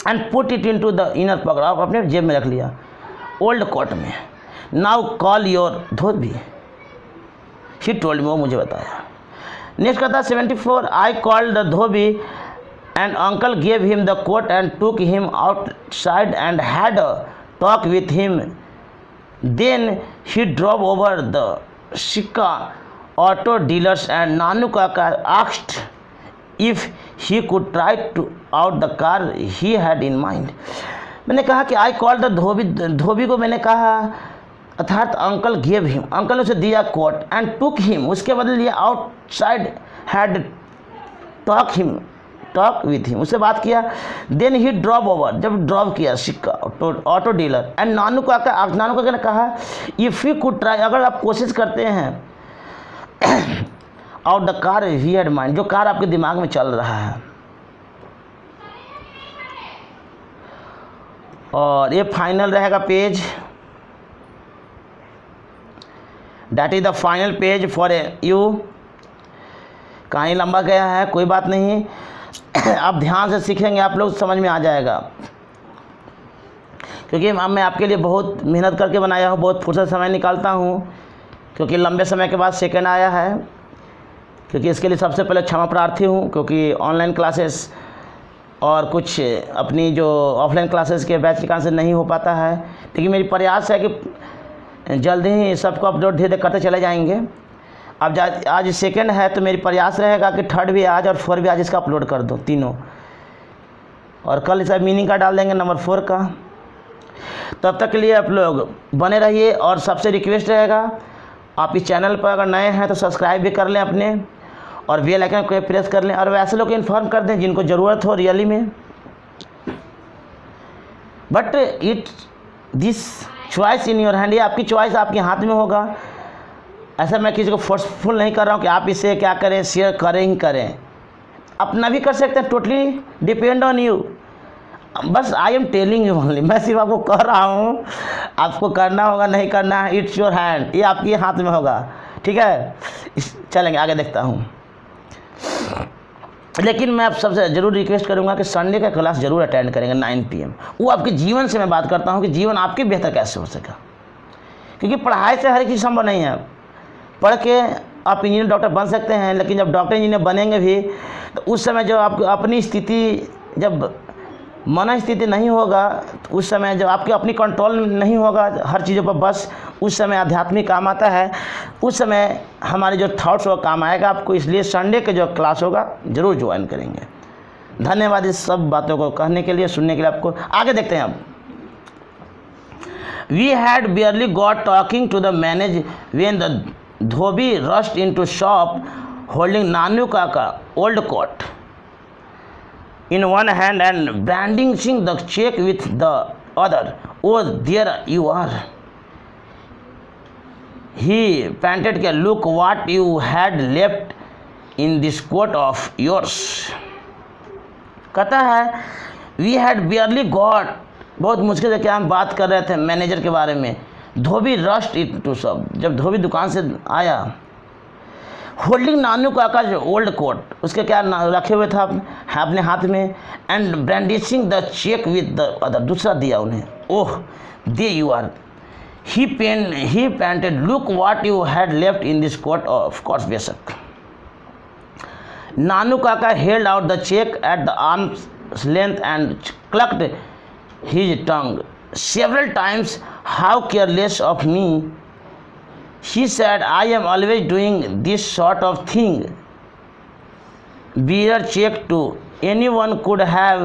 and put it into the inner pocket, आप अपने जेब में रख लिया, ओल्ड कोट में। Now call your Dhobi, he told me, वो मुझे बताया। नेक्स्ट कहता है 74, I called the Dhobi and uncle gave him the coat and took him outside and had a talk with him. Then he drove over the Sikka auto dealers and Nanu Kaka asked if he could try to out the car he had in mind. मैंने कहा कि I called the धोबी को मैंने कहा, अर्थात अंकल गेव हिम, अंकल ने उसे दिया कोट, एंड टुक हिम, उसके बदले लिया, outside had talk with him, उससे बात किया। देन ही ड्रॉप ओवर, जब ड्रॉप किया सिक्का ऑटो डीलर, एंड नानू काका ने कहा, इफ़ यू कुड ट्राई, अगर आप कोशिश करते हैं, out the car he had mind, जो कार आपके दिमाग में चल रहा है। और ये फाइनल रहेगा page, That is the final page for you. कहानी लंबा गया है, कोई बात नहीं, आप ध्यान से सीखेंगे, आप लोग समझ में आ जाएगा, क्योंकि मैं आपके लिए बहुत मेहनत करके बनाया हूँ, बहुत फुर्सत समय निकालता हूँ, क्योंकि लंबे समय के बाद सेकंड आया है। क्योंकि इसके लिए सबसे पहले क्षमा प्रार्थी हूँ, क्योंकि ऑनलाइन क्लासेस और कुछ अपनी जो ऑफलाइन क्लासेस के बैच के कारण से नहीं हो पाता है, लेकिन मेरी प्रयास है कि जल्दी ही सबको अपलोड धीरे करते चले जाएंगे। अब आज सेकंड है तो मेरी प्रयास रहेगा कि थर्ड भी आज और फोर्थ भी आज इसका अपलोड कर दो, तीनों। और कल इसका मीनिंग का डाल देंगे नंबर 4 का। तब तक के लिए आप लोग बने रहिए और सबसे रिक्वेस्ट रहेगा आप इस चैनल पर अगर नए हैं तो सब्सक्राइब भी कर लें अपने, और बेल आइकन को प्रेस कर लें, और वैसे लोग को इन्फॉर्म कर दें जिनको ज़रूरत हो रियली में। But it this choice in your hand, ये आपकी चॉइस आपके हाथ में होगा। ऐसा मैं किसी को फोर्सफुल नहीं कर रहा हूँ कि आप इसे क्या करें, शेयर करें ही करें, अपना भी कर सकते हैं, टोटली डिपेंड ऑन यू। बस I am telling you only, मैं सिर्फ आपको कह रहा हूँ, आपको करना होगा नहीं करना है, इट्स योर हैंड, ये आपके हाथ में होगा। ठीक है, चलेंगे आगे, देखता हूँ। लेकिन मैं आप सबसे ज़रूर रिक्वेस्ट करूँगा कि संडे का क्लास ज़रूर अटेंड करेंगे 9 PM। वो आपके जीवन से मैं बात करता हूँ कि जीवन आपके बेहतर कैसे हो सका, क्योंकि पढ़ाई से हर एक चीज़ संभव नहीं है। पढ़ के आप इंजीनियर डॉक्टर बन सकते हैं, लेकिन जब डॉक्टर इंजीनियर बनेंगे भी तो उस समय जो आपको अपनी स्थिति, जब मन स्थिति नहीं होगा, तो उस समय जब आपके अपनी कंट्रोल नहीं होगा हर चीज़ों पर, बस उस समय आध्यात्मिक काम आता है, उस समय हमारे जो थॉट्स वो काम आएगा आपको। इसलिए संडे के जो क्लास होगा ज़रूर ज्वाइन करेंगे। धन्यवाद इस सब बातों को कहने के लिए, सुनने के लिए आपको। आगे देखते हैं अब। We had barely got talking to the manage when the dhobi rushed into shop holding Nanu Kaka old coat in one hand and brandishing the check with the other. Oh, there you are, he panted. Look what you had left in this coat of yours. कहता है we had barely got, बहुत मुश्किल से क्या हम बात कर रहे थे मैनेजर के बारे में। धोबी रश्ड इनटू शॉप, जब धोबी दुकान से आया, होल्डिंग नानू काका जो ओल्ड कोट, उसके क्या रखे हुए था अपने हाथ में, and brandishing the cheque with the other, दूसरा दिया उन्हें। Oh there you are, he panted, look what you had left in this coat of course. बेशक Nanu Kaka held out the cheque at the arm's length and clucked his tongue several times. How careless of me, she said, I am always doing this sort of thing. Bearer check to anyone could have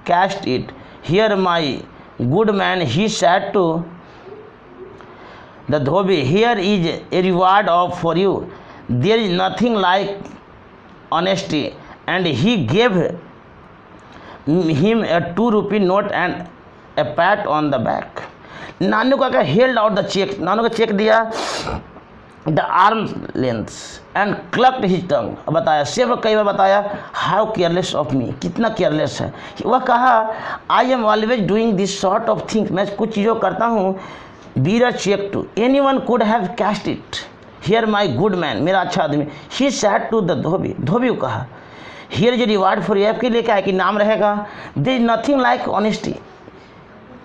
cashed it. Here, my good man, he said to the dhobi, here is a reward for you. There is nothing like honesty. And he gave him a 2 rupee note and a pat on the back. Nanu का held out the cheque, Nanu का चेक दिया, the arm length and clucked his tongue, बताया सिर्फ कई बार बताया, हाउ केयरलेस ऑफ मी, कितना केयरलेस है। वह कहा I am always doing this sort of thing, मैं कुछ चीज़ों करता हूँ। Bearer cheque to anyone could have cashed it, here my good man, मेरा अच्छा आदमी। He said to the dhobi, धोबी को कहा here is reward for you, आपके लिए क्या है कि नाम रहेगा। There is nothing like honesty,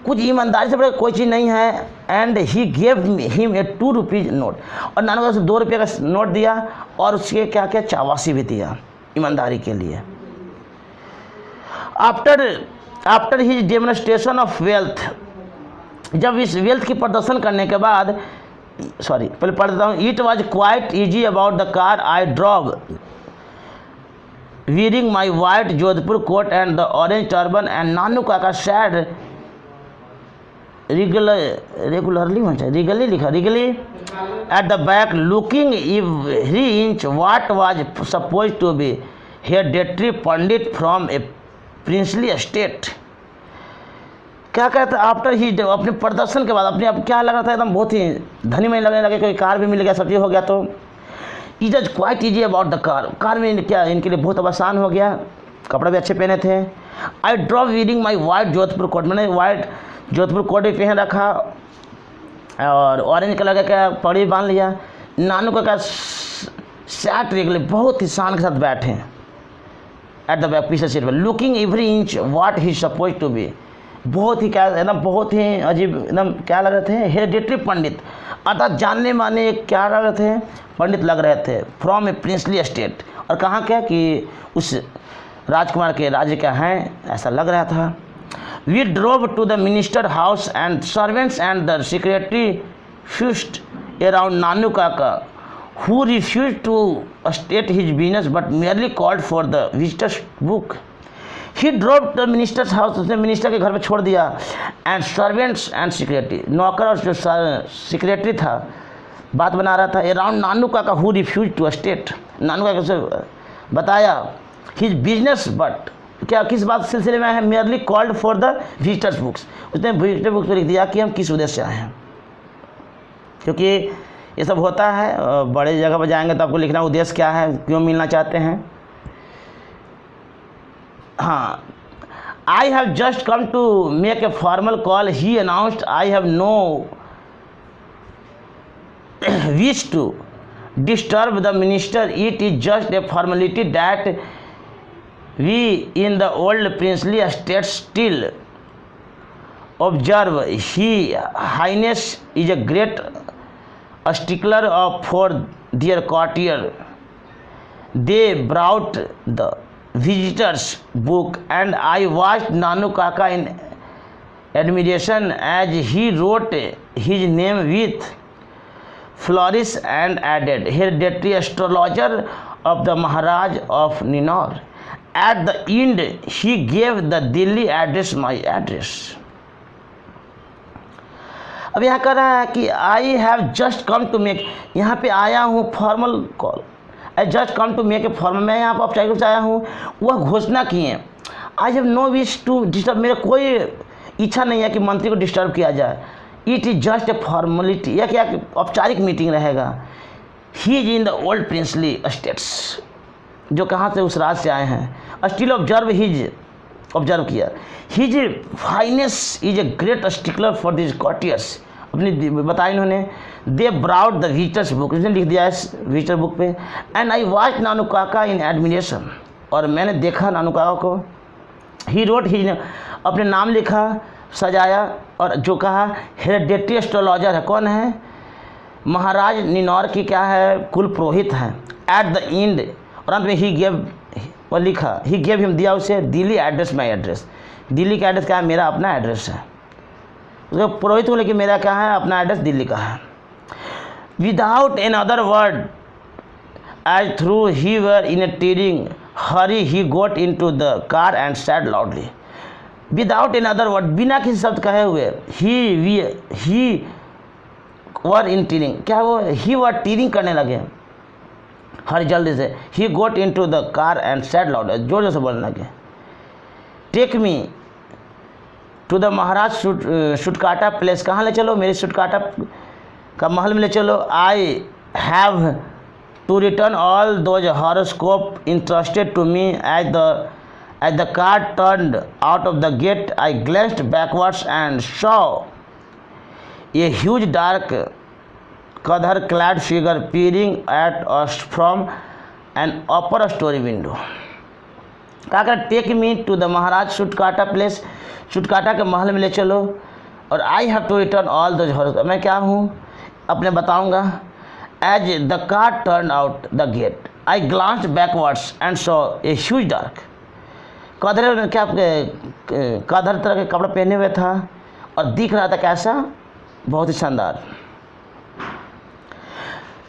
कुछ ईमानदारी से बड़ा कोई चीज़ नहीं है। And he gave him a 2 rupees note, और नानू का 2 रुपये का नोट दिया, और उसके क्या क्या चावासी भी दिया ईमानदारी के लिए। After his demonstration of wealth, जब इस वेल्थ की प्रदर्शन करने के बाद, पहले पढ़ देता हूँ। It was quite easy about the car I drove, wearing my white Jodhpur coat and the orange turban, and Nanu काका सैड रेगुलरली लिखा regally at the back, looking every inch what was suppose to be hereditary pandit from a princely estate. क्या कहता है आफ्टर ही, अपने प्रदर्शन के बाद अपने आप क्या लग रहा था, एकदम बहुत ही धनी में लगने लगे, कोई कार भी मिल गया, सब चीज़ हो गया। तो it is quite easy about the car में क्या इनके लिए बहुत आसान हो गया, कपड़े भी अच्छे पहने थे। I drop weeding my white Jodhpur coat, मैंने वाइट जोधपुर कोट भी पहन रखा और ऑरेंज कलर का पगड़ी बांध लिया। नानू का सैट रेगले बहुत ही शान के साथ बैठे एट द बैक, पीछे सीट पर, looking every inch what he suppose to be, बहुत ही क्या एकदम बहुत ही अजीब एकदम क्या लग रहे थे, हेरेडिटरी पंडित, अर्थात जानने माने क्या लग रहे थे, पंडित लग रहे थे। फ्रॉम ए प्रिंसली एस्टेट, और कहाँ क्या कि उस राजकुमार के राज्य का हैं, ऐसा लग रहा था। We drove to the minister house and servants and the secretary fussed around Nanu Kaka, who refuse to state his business but merely called for the visitor's book. He drop the minister's house, उसने मिनिस्टर के घर में छोड़ दिया। एंड सर्वेंट्स एंड सेक्रेटरी, नौकर और जो सेक्रेटरी था बात बना रहा था around Nanu Kaka who refuse to state, नानू काका से बताया हिज बिजनेस, बट क्या किस बात सिलसिले में है, merely called for the visitors books, उसने विजिटर बुक्स में लिख दिया कि हम किस उद्देश्य से आए हैं, क्योंकि ये सब होता है बड़े जगह पर जाएंगे तो आपको लिखना उद्देश्य क्या है, क्यों मिलना चाहते हैं। हाँ, I have just come to make a formal call, he announced, I have no wish to disturb the minister, it is just a formality that we in the old princely estate still observe. His Highness is a great stickler for their courtier. They brought the visitors book and I watched Nanu Kaka in admiration as he wrote his name with flourish and added, hereditary astrologer of the Maharaj of Ninor. At the end, he gave the Delhi address, my address. अब यहाँ कह रहा है कि I have just come to make, यहाँ पे आया हूँ formal call, I just come to make a formal, मैं यहाँ पर औपचारिक रूप से आया हूँ, वह घोषणा किए। I have no wish to disturb, मेरा कोई इच्छा नहीं है कि मंत्री को डिस्टर्ब किया जाए। It is just a formality, यह क्या औपचारिक मीटिंग रहेगा। He is in the old princely states, जो कहाँ से उस राज से आए हैं। स्टिल ऑब्जर्व हिज, ऑब्जर्व किया। His highness is a great stickler for this courtesies, अपनी बताया इन्होंने। They brought the visitors book, उसने लिख दिया इस विजिटर बुक पे। And I watch Nanu Kaka in admiration, और मैंने देखा नानू काका को। ही रोट हिज, अपने नाम लिखा, सजाया, और जो कहा हेरेडिटरी एस्ट्रोलॉजर है, कौन है, महाराज निनौर की क्या है, कुल पुरोहित है। एट द एंड, और अंत में ही गेव, और लिखा ही गेव हिम, दिया उसे दिल्ली एड्रेस, माई एड्रेस। दिल्ली का एड्रेस क्या है, मेरा अपना एड्रेस है। उसका पुरोहित हूँ लेकिन मेरा क्या है, अपना एड्रेस दिल्ली का है। Without another word as through he were in a tearing hurry, he got into the car and said loudly. Without another word, बिना किसी शब्द कहे हुए, ही वर इन टीरिंग, क्या वो ही वर टीरिंग करने लगे हर जल्दी से। He got into the car and said loud, जोर जोर से बोलने लगे। Take me to the Maharaj Sutkata palace, कहाँ ले चलो, मेरे सुटकाटा का महल में ले चलो। I have to return all those horoscope interested to me. As the car turned out of the gate, I glanced backwards and saw a huge dark color-clad figure peering at us from an upper story window. कहा take me to the Maharaj Sutkata palace, Sutkata के महल में ले चलो। और I have to return all those horoscope, मैं क्या हूँ अपने बताऊँगा। As the car turn out the gate, I glanced backwards and saw a huge dark, कदर क्या कदर तरह के कपड़े पहने हुए था और दिख रहा था कैसा, बहुत ही शानदार।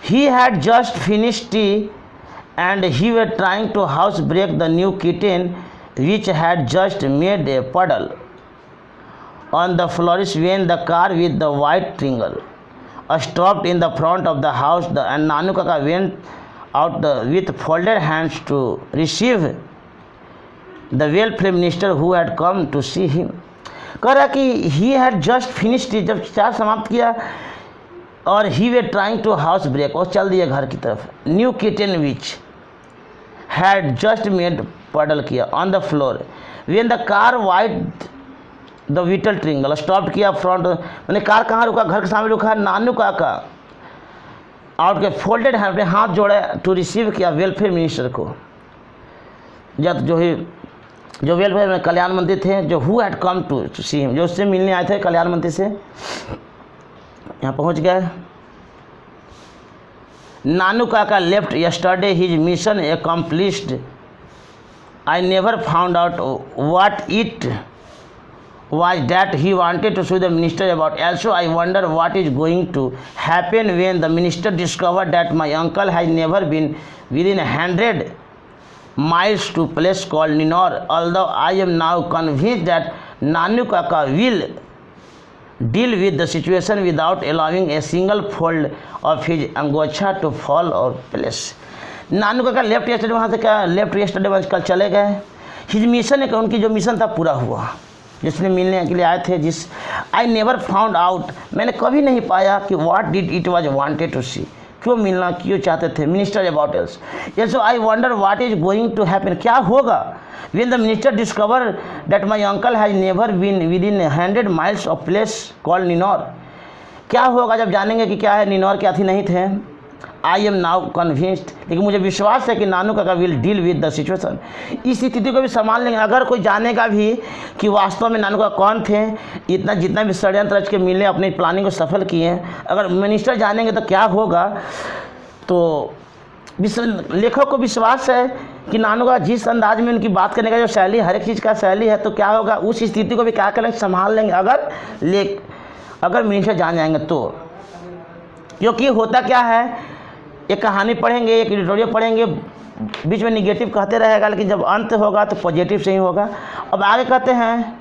He had just finished tea and he were trying to house break the new kitten which had just made a puddle on the flourish when the car with the white triangle stopped in the front of the house, and Nanu Kaka went out with folded hands to receive the welfare minister who had come to see him. कह रहा कि he had just finished, जब चाय समाप्त किया, और he were trying to house break, और चल दिया घर की तरफ। New kitchen which had just made puddle किया on the floor when the car white the whittle triangle stopped किया front, मैंने कार कहाँ रुका, घर के सामने रुका। नानू काका आउट के फोल्डेड हैंड, अपने हाथ जोड़े टू रिसीव किया वेलफेयर मिनिस्टर को, जो वेलफेयर में कल्याण मंत्री थे, जो who had come to see him, जो उससे मिलने आए थे कल्याण मंत्री से। यहाँ पहुँच गए। नानू काका left yesterday, his mission accomplished. I never found out what it was that he wanted to see the minister about. Also, I wonder what is going to happen when the minister discovered that my uncle has never been within 100 miles to place called Ninor. Although I am now convinced that Nanu Kaka will deal with the situation without allowing a single fold of his अंगोछा to fall or place. नानू काका लेफ्ट यस्टरडे वहाँ से क्या लेफ्ट यस्टरडे वहाँ कल चले गए. हिज मिशन है कि उनकी जो मिशन था पूरा हुआ, जिसने मिलने के लिए आए थे. जिस आई नेवर फाउंड आउट, मैंने कभी नहीं पाया कि what did it was wanted to see, क्यों मिलना क्यों चाहते थे minister about else. So I wonder what is going to happen, क्या होगा. When the minister discovered that my uncle has never been within 100 miles of place called Ninor, क्या होगा जब जानेंगे कि क्या है निनौर क्या थी नहीं थे. आई एम नाउ कन्विंस्ड, लेकिन मुझे विश्वास है कि नानू काका will deal with the situation, इस स्थिति को भी संभाल लेंगे. अगर कोई जानेगा भी कि वास्तव में नानू काका कौन थे, इतना जितना भी षड्यंत्र रच के मिले अपनी प्लानिंग को सफल किए, अगर मिनिस्टर जानेंगे तो क्या होगा. तो लेखक को विश्वास है कि नानू का जिस अंदाज में उनकी बात करने का जो शैली, हर एक चीज़ का शैली है, तो क्या होगा उस स्थिति को भी क्या करेंगे संभाल लेंगे अगर मिनिस्टर जान जाएंगे तो. क्योंकि होता क्या है, एक कहानी पढ़ेंगे, एक एडिटोरियल पढ़ेंगे, बीच में निगेटिव कहते रहेगा, लेकिन जब अंत होगा तो पॉजिटिव से ही होगा. अब आगे कहते हैं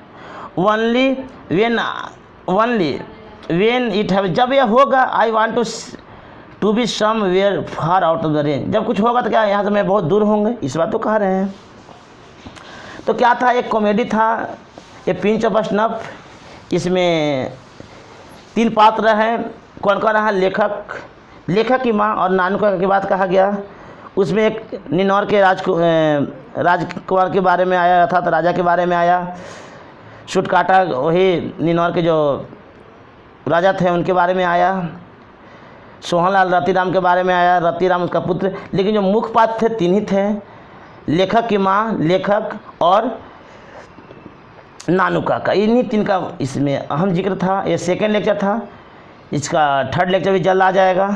ओनली व्हेन इट हैव, जब यह होगा I want to be somewhere far out of the range, जब कुछ होगा तो क्या यहाँ से मैं बहुत दूर होंगे, इस बात तो कह रहे हैं. तो क्या था, एक कॉमेडी था, ये पिंच ऑफ स्नफ. इसमें 3 पात्र हैं. कौन कौन रहा, लेखक की माँ और नानू काका की बात कहा गया. उसमें एक निनौर के राजकुमार के बारे में आया था, तो राजा के बारे में आया. सुटकाटा वही निनौर के जो राजा थे उनके बारे में आया. सोहनलाल रतिराम के बारे में आया, रतिराम उसका पुत्र. लेकिन जो मुख्य पात्र थे 3 ही थे, लेखक की माँ, लेखक और नानू काका. इन्हीं 3 का इसमें अहम जिक्र था. ये सेकेंड लेक्चर था, इसका 3rd लेक्चर भी जल्द आ जाएगा.